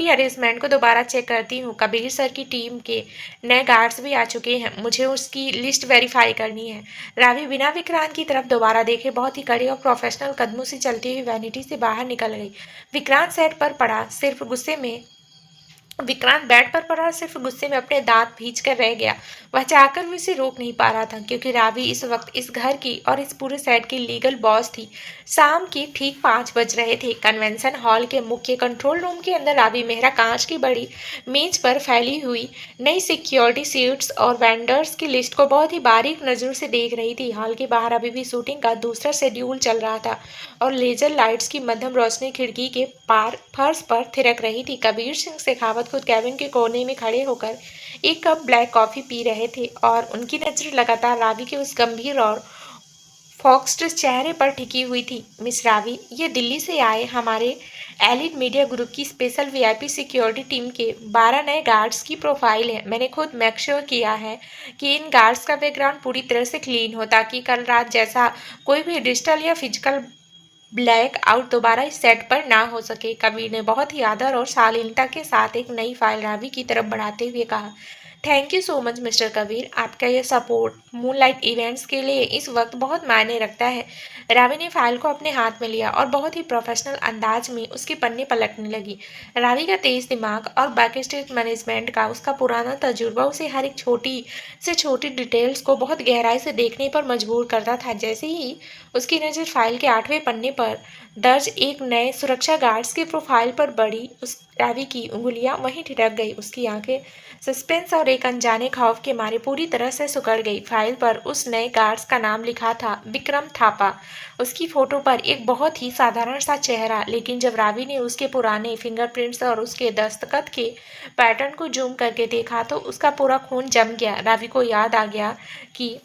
अरेंजमेंट को दोबारा चेक करती हूँ। कबीर सर की टीम के नए गार्ड्स भी आ चुके हैं, मुझे उसकी लिस्ट वेरीफाई करनी है। रावी बिना विक्रांत की तरफ दोबारा देखे बहुत ही कड़े और प्रोफेशनल कदमों से चलती हुई वैनिटी से बाहर निकल गई। विक्रांत सेट पर पड़ा सिर्फ गुस्से में विक्रांत बेड पर पड़ा सिर्फ गुस्से में अपने दांत भींच कर रह गया। वह चाहकर भी उसे रोक नहीं पा रहा था, क्योंकि रावी इस वक्त इस घर की और इस पूरे सेट की लीगल बॉस थी। शाम के ठीक 5 बज रहे थे। कन्वेंशन हॉल के मुख्य कंट्रोल रूम के अंदर रावी मेहरा कांच की बड़ी मेज पर फैली हुई नई सिक्योरिटी सीट्स और वेंडर्स की लिस्ट को बहुत ही बारीक नजर से देख रही थी। हॉल के बाहर अभी भी शूटिंग का दूसरा शेड्यूल चल रहा था और लेजर लाइट्स की मध्यम रोशनी खिड़की के पार फर्श पर थिरक रही थी। कबीर सिंह शेखावत खुद कैबिन के कोने में खड़े होकर एक कप ब्लैक कॉफी पी रहे थे और उनकी नजर लगातार रावी के उस गंभीर और फोक्स्ड चेहरे पर टिकी हुई थी। मिस रावी, ये दिल्ली से आए हमारे एलिट मीडिया ग्रुप की स्पेशल वीआईपी सिक्योरिटी टीम के 12 नए गार्ड्स की प्रोफाइल है। मैंने खुद मेक श्योर किया है कि इन गार्ड्स का बैकग्राउंड पूरी तरह से क्लीन हो, ताकि कल रात जैसा कोई भी डिजिटल या फिजिकल ब्लैक आउट दोबारा इस सेट पर ना हो सके। कबीर ने बहुत ही आदर और शालीनता के साथ एक नई फाइल रावी की तरफ बढ़ाते हुए कहा, thank you so much mister Kabir, आपका ये सपोर्ट मूनलाइट इवेंट्स के लिए इस वक्त बहुत मायने रखता है। रावी ने फाइल को अपने हाथ में लिया और बहुत ही प्रोफेशनल अंदाज में उसके पन्ने पलटने लगी। रावी का तेज दिमाग और बैक स्टेज मैनेजमेंट का उसका पुराना तजुर्बा उसे हर एक छोटी से छोटी डिटेल्स को बहुत गहराई से देखने पर मजबूर करता था। जैसे ही उसकी नज़र फाइल के 8वें पन्ने पर दर्ज एक नए सुरक्षा गार्ड्स की प्रोफाइल पर बढ़ी, उस रावी की उंगलियां वहीं ठिठक गई। उसकी आंखें सस्पेंस और एक अनजाने खौफ के मारे पूरी तरह से सिकुड़ गई। फाइल पर उस नए गार्ड्स का नाम लिखा था, विक्रम थापा। उसकी फोटो पर एक बहुत ही साधारण सा चेहरा, लेकिन जब रावी ने उसके पुराने फिंगरप्रिंट्स और उसके दस्तखत के पैटर्न को जूम करके देखा तो उसका पूरा खून जम गया। रावी को याद आ गया कि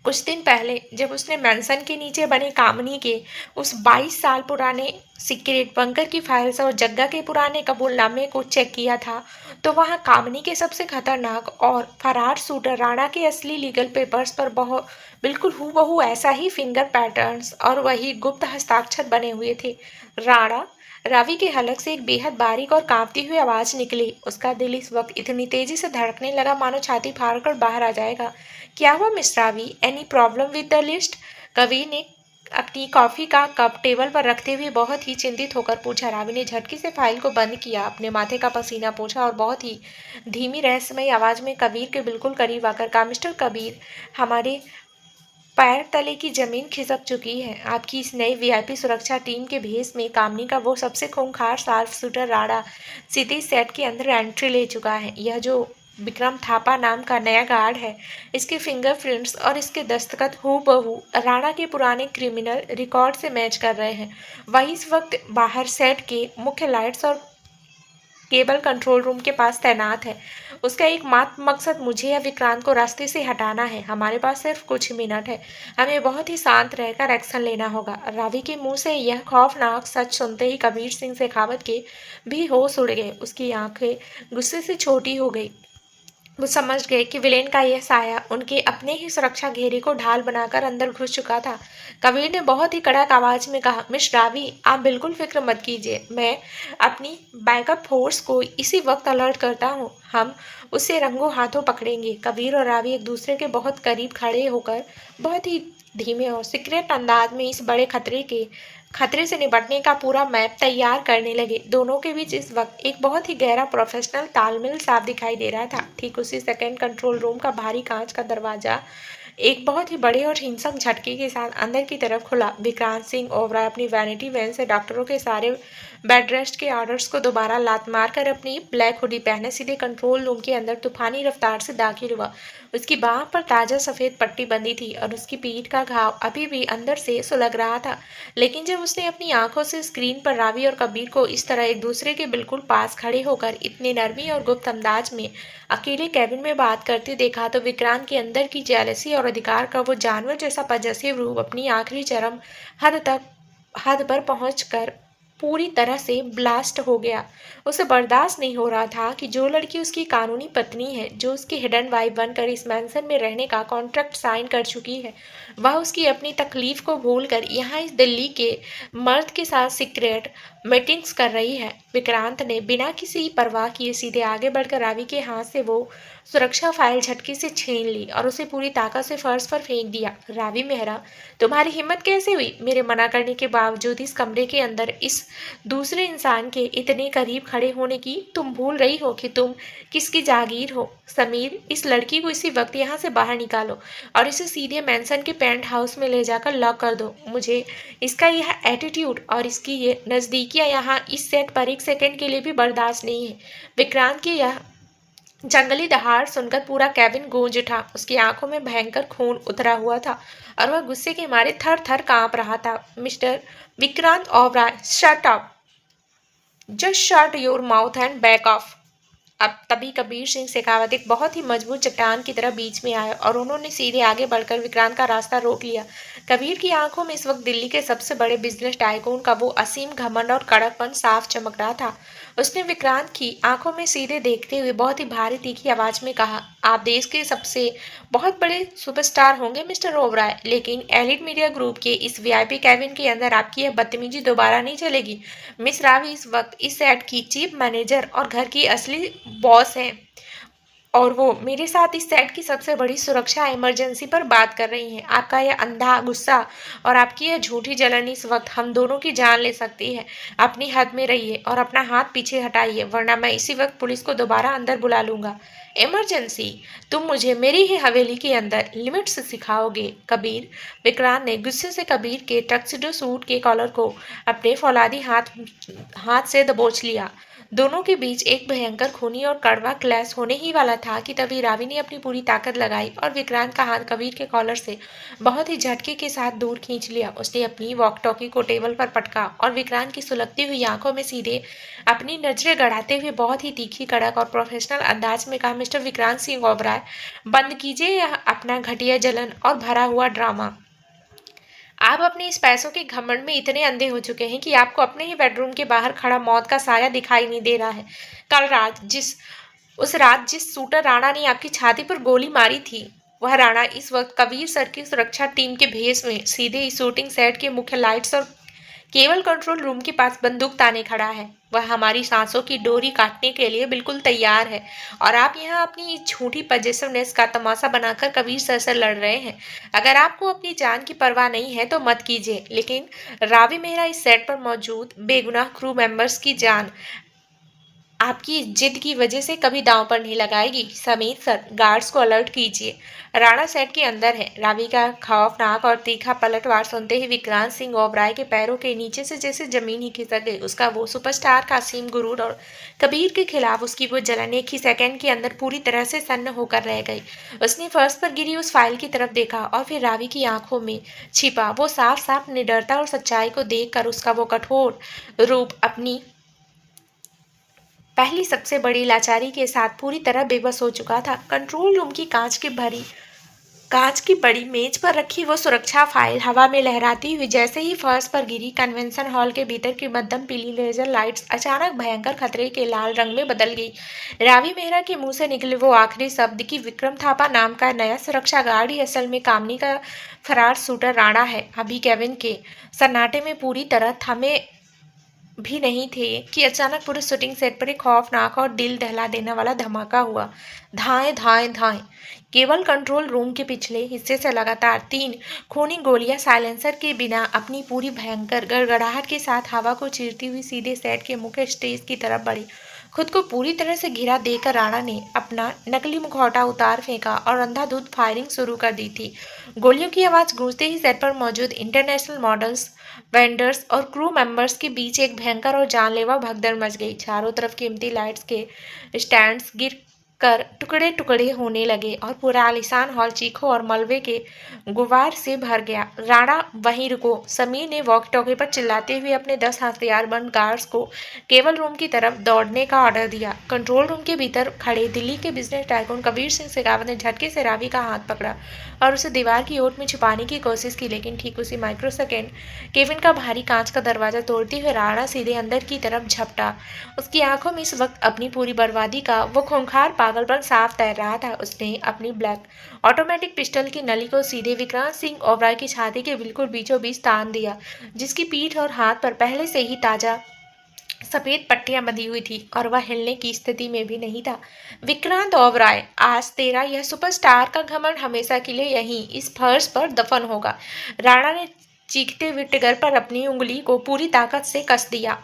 कुछ दिन पहले जब उसने मैंसन के नीचे बने कामनी के उस 22 साल पुराने सीक्रेट बंकर की फाइल्स और जग्गा के पुराने कबूलनामे को चेक किया था, तो वहाँ कामनी के सबसे खतरनाक और फरार शूटर राणा के असली लीगल पेपर्स पर बहुत बिल्कुल हूबहू ऐसा ही फिंगर पैटर्न्स और वही गुप्त हस्ताक्षर बने हुए थे। राणा, रावी के हलक से एक बेहद बारीक और कांपती हुई आवाज निकली। उसका दिल इस वक्त इतनी तेजी से धड़कने लगा मानो छाती फाड़कर बाहर आ जाएगा। क्या हुआ miss Ravi, any problem with the list? कवि ने अपनी कॉफी का कप टेबल पर रखते हुए बहुत ही चिंतित होकर पूछा। रावी ने झटके से फाइल को बंद किया, अपने माथे का पसीना पोंछा और बहुत ही धीमी रहस्यमयी आवाज में कबीर के बिल्कुल करीब आकर कहा, मिस्टर कबीर, हमारे पैर तले की जमीन खिसक चुकी है। आपकी इस नई वीआईपी सुरक्षा टीम के भेस में कामनी का वो सबसे खूंखार शार्प शूटर राणा सीधे सेट के अंदर एंट्री ले चुका है। यह जो विक्रम थापा नाम का नया गार्ड है, इसके फिंगरप्रिंट्स और इसके दस्तखत हूबहू राणा के पुराने क्रिमिनल रिकॉर्ड से मैच कर रहे हैं। वही इस वक्त बाहर सेट के मुख्य लाइट्स और केबल कंट्रोल रूम के पास तैनात है। उसका एकमात्र मकसद मुझे या विक्रांत को रास्ते से हटाना है। हमारे पास सिर्फ कुछ मिनट है, हमें बहुत ही शांत रहकर एक्शन लेना होगा। रावी के मुंह से यह खौफनाक सच सुनते ही कबीर सिंह शेखावत के भी होश उड़ गए। उसकी आंखें गुस्से से छोटी हो गई। वो समझ गए कि विलेन का यह साया उनके अपने ही सुरक्षा घेरे को ढाल बनाकर अंदर घुस चुका था। कबीर ने बहुत ही कड़क आवाज में कहा, मिस रावी, आप बिल्कुल फिक्र मत कीजिए, मैं अपनी बैकअप फोर्स को इसी वक्त अलर्ट करता हूँ, हम उसे रंगों हाथों पकड़ेंगे। कबीर और रावी एक दूसरे के बहुत करीब खड़े होकर बहुत ही धीमे और सीक्रेट अंदाज में इस बड़े खतरे से निपटने का पूरा मैप तैयार करने लगे। दोनों के बीच इस वक्त एक बहुत ही गहरा प्रोफेशनल तालमेल साफ दिखाई दे रहा था। ठीक उसी सेकंड कंट्रोल रूम का भारी कांच का दरवाजा एक बहुत ही बड़े और हिंसक झटके के साथ अंदर की तरफ खुला। विक्रांत सिंह ओबराय अपनी वैनिटी वैन से डॉक्टरों के सारे बेड रेस्ट के ऑर्डर्स को दोबारा लात मारकर अपनी ब्लैक हुडी पहने सीधे कंट्रोल रूम के अंदर तूफानी रफ्तार से दाखिल हुआ। उसकी बाह पर ताजा सफेद पट्टी बंधी थी और उसकी पीठ का घाव अभी भी अंदर से सुलग रहा था। लेकिन जब उसने अपनी आंखों से स्क्रीन पर रावी और कबीर को इस तरह एक दूसरे के बिल्कुल पास खड़े होकर इतनी नरमी और गुप्त अंदाज में अकेले कैबिन में बात करते देखा तो विक्रांत के अंदर की जेलसी और अधिकार का वो जानवर जैसा पजेसिव रूप अपनी आखिरी चरम हद पर पहुंचकर पूरी तरह से ब्लास्ट हो गया। उसे बर्दाश्त नहीं हो रहा था कि जो लड़की उसकी कानूनी पत्नी है, जो उसकी हिडन वाइफ बनकर इस मैंसन में रहने का कॉन्ट्रैक्ट साइन कर चुकी है, वह उसकी अपनी तकलीफ को भूलकर यहाँ इस दिल्ली के मर्द के साथ सीक्रेट मीटिंग्स कर रही है। विक्रांत ने बिना किसी परवाह किए सीधे आगे बढ़कर रावी के हाथ से वो सुरक्षा फाइल झटके से छीन ली और उसे पूरी ताकत से फर्श पर फेंक दिया। रावी मेहरा, तुम्हारी हिम्मत कैसे हुई मेरे मना करने के बावजूद इस कमरे के अंदर इस दूसरे इंसान के इतने करीब खड़े होने की? तुम भूल रही हो कि तुम किसकी जागीर हो। समीर, इस लड़की को इसी वक्त यहाँ से बाहर निकालो और इसे सीधे मैंसन के पेंट हाउस में ले जाकर लॉक कर दो। मुझे इसका यह एटीट्यूड और इसकी ये नज़दीकियाँ यहाँ इस सेट पर एक सेकंड के लिए भी बर्दाश्त नहीं है। विक्रांत की यह जंगली दहाड़ सुनकर पूरा कैबिन गूंज उठा। उसकी आंखों में भयंकर खून उतरा हुआ था और वह गुस्से के मारे थर थर कांप रहा था। Mister Vikrant Oberoi, shut up, just shut your mouth and back of. अब तभी कबीर सिंह शेखावत एक बहुत ही मजबूत चट्टान की तरह बीच में आए और उन्होंने सीधे आगे बढ़कर विक्रांत का रास्ता रोक लिया। कबीर की आंखों में इस वक्त दिल्ली के सबसे बड़े बिजनेस टाइकून का वो असीम घमंड और कड़कपन साफ चमक रहा था। उसने विक्रांत की आंखों में सीधे देखते हुए बहुत ही भारी तीखी आवाज में कहा, आप देश के सबसे बहुत बड़े सुपरस्टार होंगे मिस्टर ओबराय, लेकिन एलिट मीडिया ग्रुप के इस वीआईपी कैबिन के अंदर आपकी यह बदतमीजी दोबारा नहीं चलेगी। मिस रावी इस वक्त इस सेट की चीफ मैनेजर और घर की असली बॉस है, और वो मेरे साथ इस सेट की सबसे बड़ी सुरक्षा इमरजेंसी पर बात कर रही हैं। आपका यह अंधा गुस्सा और आपकी यह झूठी जलन इस वक्त हम दोनों की जान ले सकती है। अपनी हद में रहिए और अपना हाथ पीछे हटाइए, वरना मैं इसी वक्त पुलिस को दोबारा अंदर बुला लूंगा। इमरजेंसी? तुम मुझे मेरी ही हवेली के अंदर लिमिट्स सिखाओगे कबीर? विक्रांत ने गुस्से से कबीर के टक्सिडो सूट के कॉलर को अपने फौलादी हाथ हाथ से दबोच लिया। दोनों के बीच एक भयंकर खूनी और कड़वा क्लैश होने ही वाला था कि तभी रावी ने अपनी पूरी ताकत लगाई और विक्रांत का हाथ कबीर के कॉलर से बहुत ही झटके के साथ दूर खींच लिया। उसने अपनी वॉक टॉकी को टेबल पर पटका और विक्रांत की सुलगती हुई आंखों में सीधे अपनी नजरें गड़ाते हुए बहुत ही तीखी, कड़क और प्रोफेशनल अंदाज में कहा, मिस्टर विक्रांत सिंह ओबराय, बंद कीजिए यह अपना घटिया जलन और भरा हुआ ड्रामा। आप अपने इस पैसों के घमंड में इतने अंधे हो चुके हैं कि आपको अपने ही बेडरूम के बाहर खड़ा मौत का साया दिखाई नहीं दे रहा है। कल रात जिस शूटर राणा ने आपकी छाती पर गोली मारी थी, वह राणा इस वक्त कबीर सर की सुरक्षा टीम के भेष में सीधे इस शूटिंग सेट के मुख्य लाइट्स और केवल कंट्रोल रूम के पास बंदूक ताने खड़ा है। वह हमारी सांसों की डोरी काटने के लिए बिल्कुल तैयार है, और आप यहाँ अपनी इस झूठी पजेसिवनेस का तमाशा बनाकर कबीर सर से लड़ रहे हैं। अगर आपको अपनी जान की परवाह नहीं है तो मत कीजिए, लेकिन रावी मेहरा इस सेट पर मौजूद बेगुनाह क्रू मेंबर्स की जान आपकी जिद की वजह से कभी दांव पर नहीं लगाएगी। समीर सर, गार्ड्स को अलर्ट कीजिए। राणा सेट के अंदर है। रावी का खौफनाक और तीखा पलटवार सुनते ही विक्रांत सिंह ओबराय के पैरों के नीचे से जैसे जमीन ही खिसक गई। उसका वो सुपरस्टार का असीम गुरूर और कबीर के खिलाफ उसकी वो जलन एक ही सेकंड के अंदर पूरी तरह से सन्न होकर रह गई। उसने फर्श पर गिरी उस फाइल की तरफ देखा और फिर रावी की आंखों में छिपा वो साफ साफ निडरता और सच्चाई को देखकर उसका वो कठोर रूप अपनी पहली सबसे बड़ी लाचारी के साथ पूरी तरह बेबस हो चुका था। कंट्रोल रूम की कांच की बड़ी मेज पर रखी वो सुरक्षा फाइल हवा में लहराती हुई जैसे ही फर्श पर गिरी, कन्वेंशन हॉल के भीतर की मध्यम पीली लेजर लाइट्स अचानक भयंकर खतरे के लाल रंग में बदल गई। रावी मेहरा के मुंह से निकले वो आखिरी शब्द कि विक्रम थापा नाम का नया सुरक्षा गार्ड ही असल में कामनी का फरार शूटर राणा है, अभी केविन के सन्नाटे में पूरी तरह थमे भी नहीं थे कि अचानक पूरे शूटिंग सेट पर एक खौफनाक और दिल दहला देने वाला धमाका हुआ। धाएं धाएं धाएं, केवल कंट्रोल रूम के पिछले हिस्से से लगातार 3 खूनी गोलियां साइलेंसर के बिना अपनी पूरी भयंकर गड़गड़ाहट के साथ हवा को चीरती हुई सीधे सेट के मुख्य स्टेज की तरफ बढ़ी। खुद को पूरी तरह से घिरा देकर राणा ने अपना नकली मुखौटा उतार फेंका और अंधाधुंध फायरिंग शुरू कर दी थी। गोलियों की आवाज गूंजते ही सेट पर मौजूद इंटरनेशनल मॉडल्स, वेंडर्स और क्रू मेंबर्स के बीच एक भयंकर और जानलेवा भगदड़ मच गई। चारों तरफ कीमती लाइट्स के स्टैंड्स गिर कर टुकड़े टुकड़े होने लगे और पूरा आलीशान हॉल चीखों और मलबे के गुबार से भर गया। राणा, वहीं रुको, समीर ने वॉक टॉकी पर चिल्लाते हुए अपने 10 हथियारबंद गार्ड्स को केवल रूम की तरफ दौड़ने का ऑर्डर दिया। कंट्रोल रूम के भीतर खड़े दिल्ली के बिजनेस टाइकून कबीर सिंह शेखावत ने झटके से रावी का हाथ पकड़ा और उसे दीवार की ओट में छुपाने की कोशिश की, लेकिन ठीक उसी माइक्रो सेकेंड केविन का भारी कांच का दरवाजा तोड़ते हुए राणा सीधे अंदर की तरफ झपटा। उसकी आंखों में इस वक्त अपनी पूरी बर्बादी का वो खूंखार पागलपन साफ तैर रहा था। उसने अपनी ब्लैक ऑटोमेटिक पिस्टल की नली को सीधे विक्रांत सिंह ओबराय की छाती के बिल्कुल बीचों बीच तान दिया, जिसकी पीठ और हाथ पर पहले से ही ताजा सफेद पट्टियां बंधी हुई थी और वह हिलने की स्थिति में भी नहीं था। विक्रांत ओबराय, आज तेरा यह सुपरस्टार का घमंड हमेशा के लिए यहीं इस फर्श पर दफन होगा। राणा ने चीखते हुए टिगर पर अपनी उंगली को पूरी ताकत से कस दिया।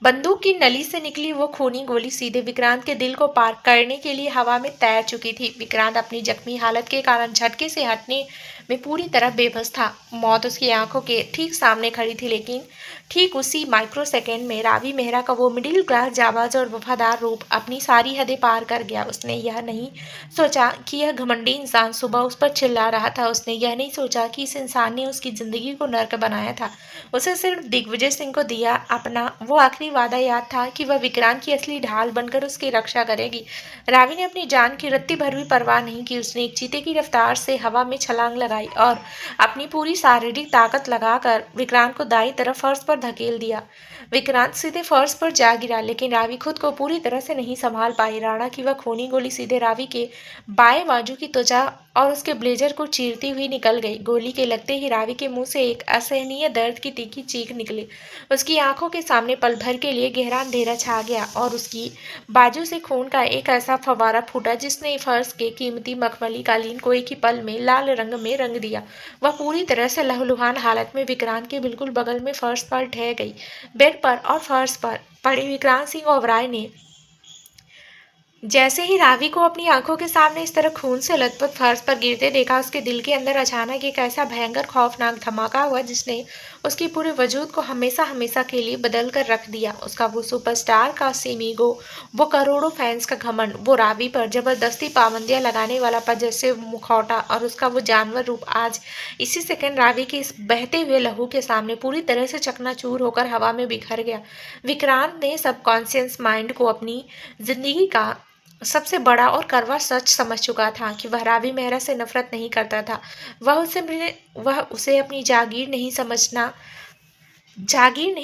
बंदूक की नली से निकली वो खूनी गोली सीधे विक्रांत के दिल को पार करने के लिए हवा में तैर चुकी थी। विक्रांत अपनी जख्मी हालत के कारण झटके से हटने में पूरी तरह बेबस था। मौत उसकी आंखों के ठीक सामने खड़ी थी, लेकिन ठीक उसी माइक्रो सेकेंड में रावी मेहरा का वो मिडिल क्लास जाबाज और वफादार रूप अपनी सारी हदें पार कर गया। उसने यह नहीं सोचा कि यह घमंडी इंसान सुबह उस पर चिल्ला रहा था। उसने यह नहीं सोचा कि इस इंसान ने उसकी जिंदगी को नर्क बनाया था। उसे सिर्फ दिग्विजय सिंह को दिया अपना वो आखिरी वादा याद था कि वह विक्रांत की असली ढाल बनकर उसकी रक्षा करेगी। रावी ने अपनी जान की रत्ती भर भी परवाह नहीं की। उसने एक चीते की रफ्तार से हवा में छलांग लगाई और अपनी पूरी शारीरिक ताकत लगाकर विक्रांत को दाईं तरफ फर्श पर धकेल दिया। विक्रांत सीधे फर्श पर जा गिरा, लेकिन रावी खुद को पूरी तरह से नहीं संभाल पाई। राणा की वह खूनी गोली सीधे रावी के बाएं बाजू की त्वचा और उसके ब्लेजर को चीरती हुई निकल गई। गोली के लगते ही रावी के मुंह से एक असहनीय दर्द की तीखी चीख निकली। उसकी आंखों के सामने पल भर के लिए गहरा अंधेरा छा गया और उसकी बाजू से खून का एक ऐसा फव्वारा फूटा जिसने फर्श के कीमती मखमली कालीन को एक ही पल में लाल रंग में रंग दिया। वह पूरी तरह से लहूलुहान हालत में विक्रांत के बिल्कुल बगल में फर्श पर ढह गई। बेड पर और फर्श पर पड़े विक्रांत सिंह ओबराय ने जैसे ही रावी को अपनी आंखों के सामने इस तरह खून से लथपथ फर्श पर गिरते देखा, उसके दिल के अंदर अचानक एक ऐसा भयंकर खौफनाक धमाका हुआ जिसने उसकी पूरे वजूद को हमेशा हमेशा के लिए बदल कर रख दिया। उसका वो सुपरस्टार का सीमीगो, वो करोड़ों फैंस का घमंड, वो रावी पर जबरदस्ती पाबंदियां लगाने वाला पजेसिव मुखौटा और उसका वो जानवर रूप आज इसी सेकंड रावी के इस बहते हुए लहू के सामने पूरी तरह से चकनाचूर होकर हवा में बिखर गया। विक्रांत ने सबकॉन्शियस माइंड को अपनी जिंदगी का सबसे बड़ा और कड़वा सच समझ चुका था कि वह रावी मेहरा से नफरत नहीं करता था। वह उसे अपनी जागीर नहीं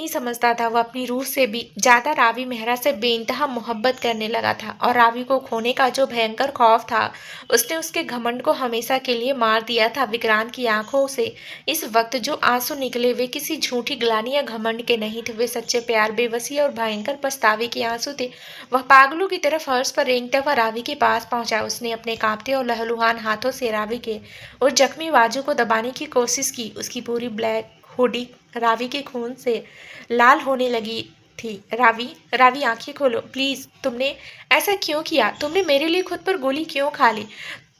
समझता था। वह अपनी रूह से भी ज्यादा रावी मेहरा से बेइंतहा मोहब्बत करने लगा था और रावी को खोने का जो भयंकर खौफ था उसने उसके घमंड को हमेशा के लिए मार दिया था। विक्रांत की आंखों से इस वक्त जो आंसू निकले वे किसी झूठी ग्लानि या घमंड के नहीं थे, वे सच्चे प्यार, बेबसी और भयंकर पछतावे के आंसू थे। वह पागलों की तरह फर्श पर रेंगता हुआ रावी के पास पहुंचा। उसने अपने कांपते और लहलुहान हाथों से रावी के उस जख्मी बाजू को दबाने की कोशिश की। उसकी पूरी ब्लैक हुडी रावी के खून से लाल होने लगी थी। रावी, रावी आंखें खोलो प्लीज। तुमने ऐसा क्यों किया? तुमने मेरे लिए खुद पर गोली क्यों खा ली?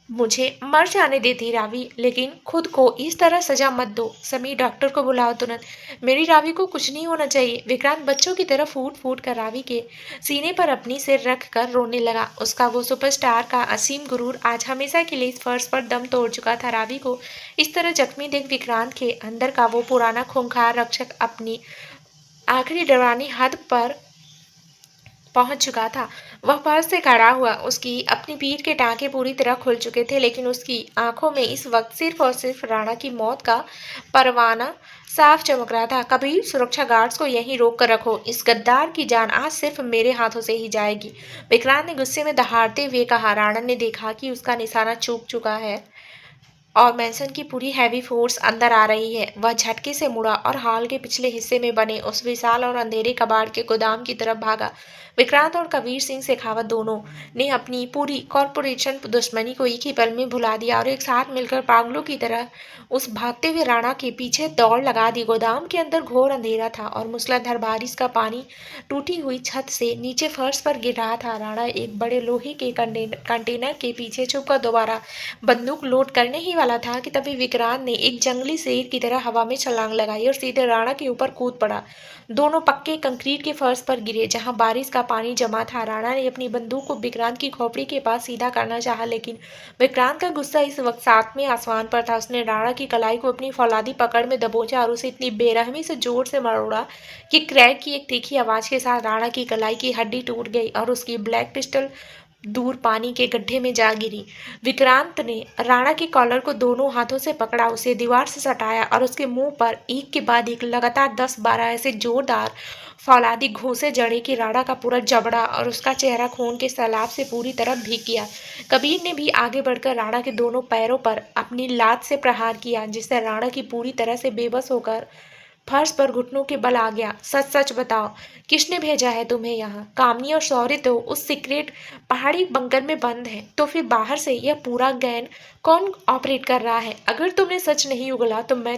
मुझे मर जाने देती रावी, लेकिन खुद को इस तरह सजा मत दो। समीर, डॉक्टर को बुलाओ तुरंत। मेरी रावी को कुछ नहीं होना चाहिए। विक्रांत बच्चों की तरह फूट फूट कर रावी के सीने पर अपनी सिर रख कर रोने लगा। उसका वो सुपरस्टार का असीम गुरूर आज हमेशा के लिए इस फर्श पर दम तोड़ चुका था। रावी को इस तरह जख्मी देख विक्रांत के अंदर का वो पुराना खूंखार रक्षक अपनी आखिरी डरावनी हद पर पहुंच चुका था। वह फर्श से खड़ा हुआ। उसकी अपनी पीठ के टांके पूरी तरह खुल चुके थे, लेकिन उसकी आंखों में इस वक्त सिर्फ और सिर्फ राणा की मौत का परवाना साफ चमक रहा था। कबीर, सुरक्षा गार्ड्स को यहीं रोक कर रखो। इस गद्दार की जान आज सिर्फ मेरे हाथों से ही जाएगी। विक्रांत ने गुस्से में दहाड़ते हुए कहा। राणा ने देखा कि उसका निशाना चूक चुका है और मैंसन की पूरी हैवी फोर्स अंदर आ रही है। वह झटके से मुड़ा और हॉल के पिछले हिस्से में बने उस विशाल और अंधेरे कबाड़ के गोदाम की तरफ भागा। विक्रांत और कबीर सिंह शेखावत दोनों ने अपनी पूरी कॉर्पोरेशन दुश्मनी को एक ही पल में भुला दिया और एक साथ मिलकर पागलों की तरह उस भागते हुए राणा के पीछे दौड़ लगा दी। गोदाम के अंदर घोर अंधेरा था और मूसलाधार बारिश का पानी टूटी हुई छत से नीचे फर्श पर गिर रहा था। राणा एक बड़े लोहे के कंटेनर के पीछे छुपकर दोबारा बंदूक लोड करने ही वाला था कि तभी विक्रांत ने एक जंगली शेर की तरह हवा में छलांग लगाई और सीधे राणा के ऊपर कूद पड़ा। दोनों पक्के कंक्रीट के फर्श पर गिरे जहां बारिश का पानी जमा था। राणा ने अपनी बंदूक को विक्रांत की खोपड़ी के पास सीधा करना चाहा, लेकिन विक्रांत का गुस्सा इस वक्त सातवें आसमान पर था। उसने राणा की कलाई को अपनी फौलादी पकड़ में दबोचा और उसे इतनी बेरहमी से जोर से मरोड़ा कि क्रैक की एक तीखी आवाज के साथ राणा की कलाई की हड्डी टूट गई और उसकी ब्लैक पिस्टल दूर पानी के गड्ढे में जा गिरी। विक्रांत ने राणा के कॉलर को दोनों हाथों से पकड़ा, उसे दीवार से सटाया और उसके मुंह पर एक के बाद एक लगातार 10-12 ऐसे जोरदार फौलादी घूंसे जड़े कि राणा का पूरा जबड़ा और उसका चेहरा खून के सैलाब से पूरी तरह भीग गया। कबीर ने भी आगे बढ़कर राणा के दोनों पैरों पर अपनी लात से प्रहार किया, जिससे राणा की पूरी तरह से बेबस होकर फर्श पर घुटनों के बल आ गया। सच सच बताओ, किसने भेजा है तुम्हें यहाँ? कामनी और शौर्य तो उस सीक्रेट पहाड़ी बंकर में बंद है, तो फिर बाहर से यह पूरा गैंग कौन ऑपरेट कर रहा है? अगर तुमने सच नहीं उगला तो मैं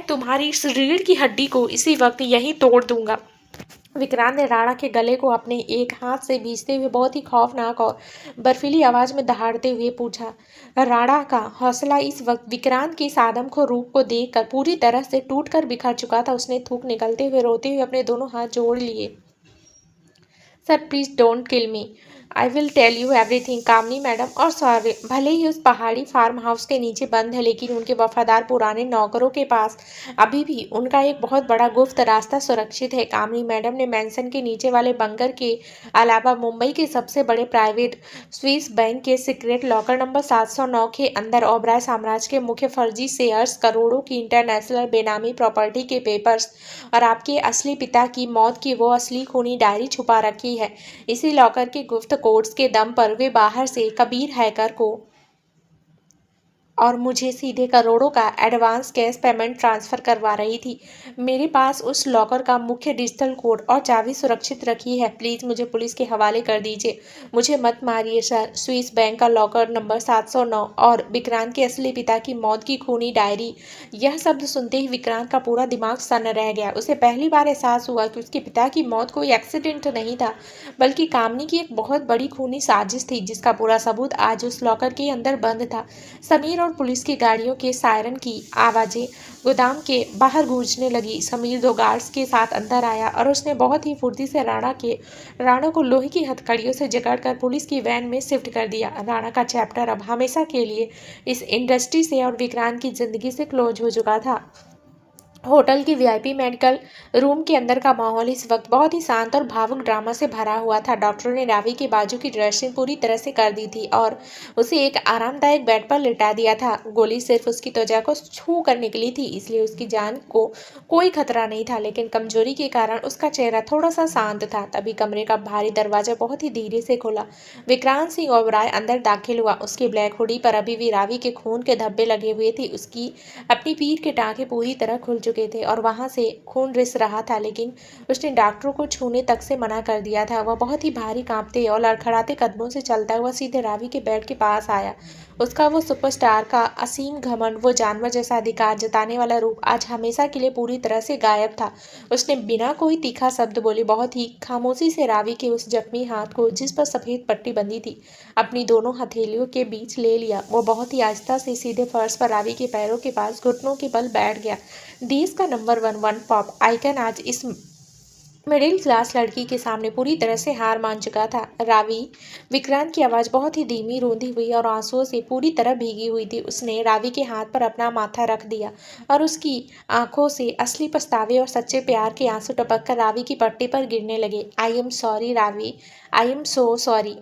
तुम्हारी इस रीढ़ की हड्डी को इसी वक्त यहीं तोड़ दूंगा। विक्रांत ने राणा के गले को अपने एक हाथ से भींचते हुए बहुत ही खौफनाक और बर्फीली आवाज में दहाड़ते हुए पूछा। राणा का हौसला इस वक्त विक्रांत की इस आदमखोर रूप को देखकर पूरी तरह से टूटकर बिखर चुका था। उसने थूक निकलते हुए रोते हुए अपने दोनों हाथ जोड़ लिए। Sir please don't kill me. I will tell you everything Kamini madam. और सॉरी, भले ही उस पहाड़ी फार्म हाउस के नीचे बंद है, लेकिन उनके वफादार पुराने नौकरों के पास अभी भी उनका एक बहुत बड़ा गुप्त रास्ता सुरक्षित है। कामनी मैडम ने मैंसन के नीचे वाले बंकर के अलावा मुंबई के सबसे बड़े प्राइवेट स्विस बैंक के सीक्रेट लॉकर नंबर 709 के अंदर ओबराय साम्राज्य के मुख्य फर्जी शेयर्स, करोड़ों की इंटरनेशनल बेनामी प्रॉपर्टी के पेपर्स और आपके असली पिता की मौत की वो असली खूनी डायरी छुपा रखी है। इसी लॉकर के गुप्त कोड्स के दम पर वे बाहर से कबीर हैकर को और मुझे सीधे करोड़ों का एडवांस कैश पेमेंट ट्रांसफ़र करवा रही थी। मेरे पास उस लॉकर का मुख्य डिजिटल कोड और चाबी सुरक्षित रखी है। प्लीज़ मुझे पुलिस के हवाले कर दीजिए। मुझे मत मारिए सर। स्विस बैंक का लॉकर नंबर 709 और विक्रांत के असली पिता की मौत की खूनी डायरी। यह शब्द सुनते ही विक्रांत का पूरा दिमाग सन्न रह गया। उसे पहली बार एहसास हुआ कि उसके पिता की मौत कोई एक्सीडेंट नहीं था, बल्कि कामनी की एक बहुत बड़ी खूनी साजिश थी, जिसका पूरा सबूत आज उस लॉकर के अंदर बंद था। समीर और पुलिस की गाड़ियों के सायरन की आवाज़ें गोदाम के बाहर गूंजने लगी। समीर 2 गार्ड्स के साथ अंदर आया और उसने बहुत ही फुर्ती से राणा को लोहे की हथकड़ियों से जकड़कर पुलिस की वैन में शिफ्ट कर दिया। राणा का चैप्टर अब हमेशा के लिए इस इंडस्ट्री से और विक्रांत की जिंदगी से क्लोज हो चुका था। होटल की वीआईपी मेडिकल रूम के अंदर का माहौल इस वक्त बहुत ही शांत और भावुक ड्रामा से भरा हुआ था। डॉक्टरों ने रावी के बाजू की ड्रेसिंग पूरी तरह से कर दी थी और उसे एक आरामदायक बेड पर लिटा दिया था। गोली सिर्फ उसकी त्वचा को छू कर निकली थी, इसलिए उसकी जान को कोई खतरा नहीं था, लेकिन कमजोरी के कारण उसका चेहरा थोड़ा सा शांत था। तभी कमरे का भारी दरवाजा बहुत ही धीरे से खुला। विक्रांत सिंह ओबराय अंदर दाखिल हुआ। उसकी ब्लैक हुडी पर अभी भी रावी के खून के धब्बे लगे हुए थे। उसकी अपनी पीठ के टाँके पूरी तरह खुल चुके थे और वहां से खून रिस रहा था, लेकिन उसने डॉक्टरों को छूने तक से मना कर दिया था। वह बहुत ही भारी कांपते और लड़खड़ाते कदमों से चलता हुआ सीधे रावी के बेड के पास आया। उसका वो सुपरस्टार का असीम घमंड, वो जानवर जैसा अधिकार जताने वाला रूप आज हमेशा के लिए पूरी तरह से गायब था। उसने बिना कोई तीखा शब्द बोले बहुत ही खामोशी से रावी के उस जख्मी हाथ को, जिस पर सफेद पट्टी बंधी थी, अपनी दोनों हथेलियों के बीच ले लिया। वो बहुत ही आहिस्ता से सीधे फर्श पर रावी के पैरों के पास घुटनों के बल बैठ गया। देश का नंबर 1 पॉप आइकन आज इस मिडिल क्लास लड़की के सामने पूरी तरह से हार मान चुका था। रावी, विक्रांत की आवाज़ बहुत ही धीमी, रोंदी हुई और आंसुओं से पूरी तरह भीगी हुई थी। उसने रावी के हाथ पर अपना माथा रख दिया और उसकी आंखों से असली पछतावे और सच्चे प्यार के आंसू टपक कर रावी की पट्टी पर गिरने लगे। I am sorry Ravi, I am so sorry.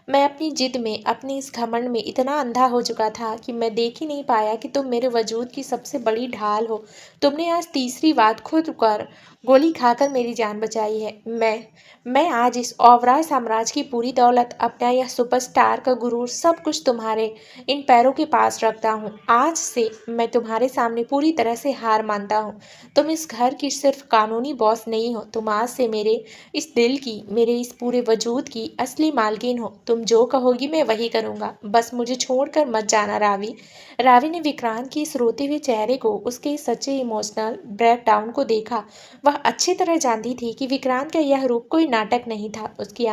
मैं अपनी जिद में, अपनी इस घमंड में इतना अंधा हो चुका था कि मैं देख ही नहीं पाया कि तुम मेरे वजूद की सबसे बड़ी ढाल हो। तुमने आज तीसरी बार खुद कर गोली खाकर मेरी जान बचाई है। मैं आज इस ओबराय साम्राज्य की पूरी दौलत, अपना यह सुपरस्टार का गुरूर, सब कुछ तुम्हारे इन पैरों के पास रखता हूँ। आज से मैं तुम्हारे सामने पूरी तरह से हार मानता हूँ। तुम इस घर की सिर्फ कानूनी बॉस नहीं हो, तुम आज से मेरे इस दिल की, मेरे इस पूरे वजूद की असली मालकिन हो। तुम जो कहोगी मैं वही करूँगा। बस मुझे छोड़कर मत जाना रावी। रावी ने विक्रांत की इस रोते हुए चेहरे को, उसके सच्चे इमोशनल ब्रेकडाउन को देखा। वह अच्छी तरह जानती थी कि विक्रांत का यह रूप कोई नाटक नहीं था। उसकी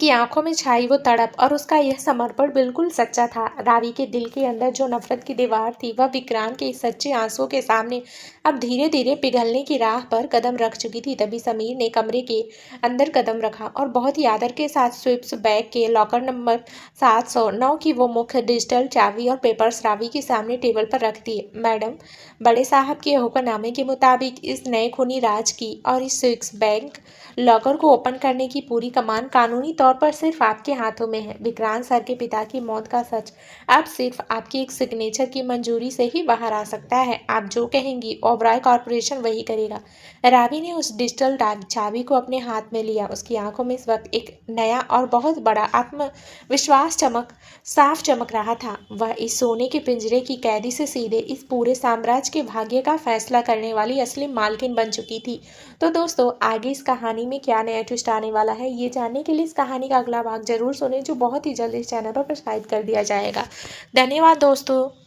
आंखों में छाई वो तड़प और उसका यह समर्पण बिल्कुल सच्चा था। रावी के दिल के अंदर जो नफरत की दीवार थी, वह विक्रांत के इस सच्चे आंसुओं के सामने अब धीरे धीरे पिघलने की राह पर कदम रख चुकी थी। तभी समीर ने कमरे के अंदर कदम रखा और बहुत ही आदर के साथ स्विफ्ट बैग के लॉकर नंबर 709 की वो मुख्य डिजिटल चाबी और पेपर्स रावी के सामने टेबल पर रख दिए। मैडम, बड़े साहब के हुक्मनामे के मुताबिक इस नए खूनी राज की और इस स्विस बैंक लॉकर को ओपन करने की पूरी कमान कानूनी तौर पर सिर्फ आपके हाथों में है। विक्रांत सर के पिता की मौत का सच अब सिर्फ आपकी एक सिग्नेचर की मंजूरी से ही बाहर आ सकता है। आप जो कहेंगी ओबराय कॉरपोरेशन वही करेगा। रावी ने उस डिजिटल चाबी को अपने हाथ में लिया। उसकी आंखों में इस वक्त एक नया और बहुत बड़ा आत्मविश्वास साफ चमक रहा था। वह इस सोने के पिंजरे की कैदी से सीधे इस पूरे साम्राज्य के भाग्य का फैसला करने वाली असली मालकिन बन चुकी थी। तो दोस्तों, आगे इस कहानी में क्या नया ट्विस्ट आने वाला है, ये जानने के लिए इस कहानी का अगला भाग जरूर सुनें, जो बहुत ही जल्द इस चैनल पर प्रसारित कर दिया जाएगा। धन्यवाद दोस्तों।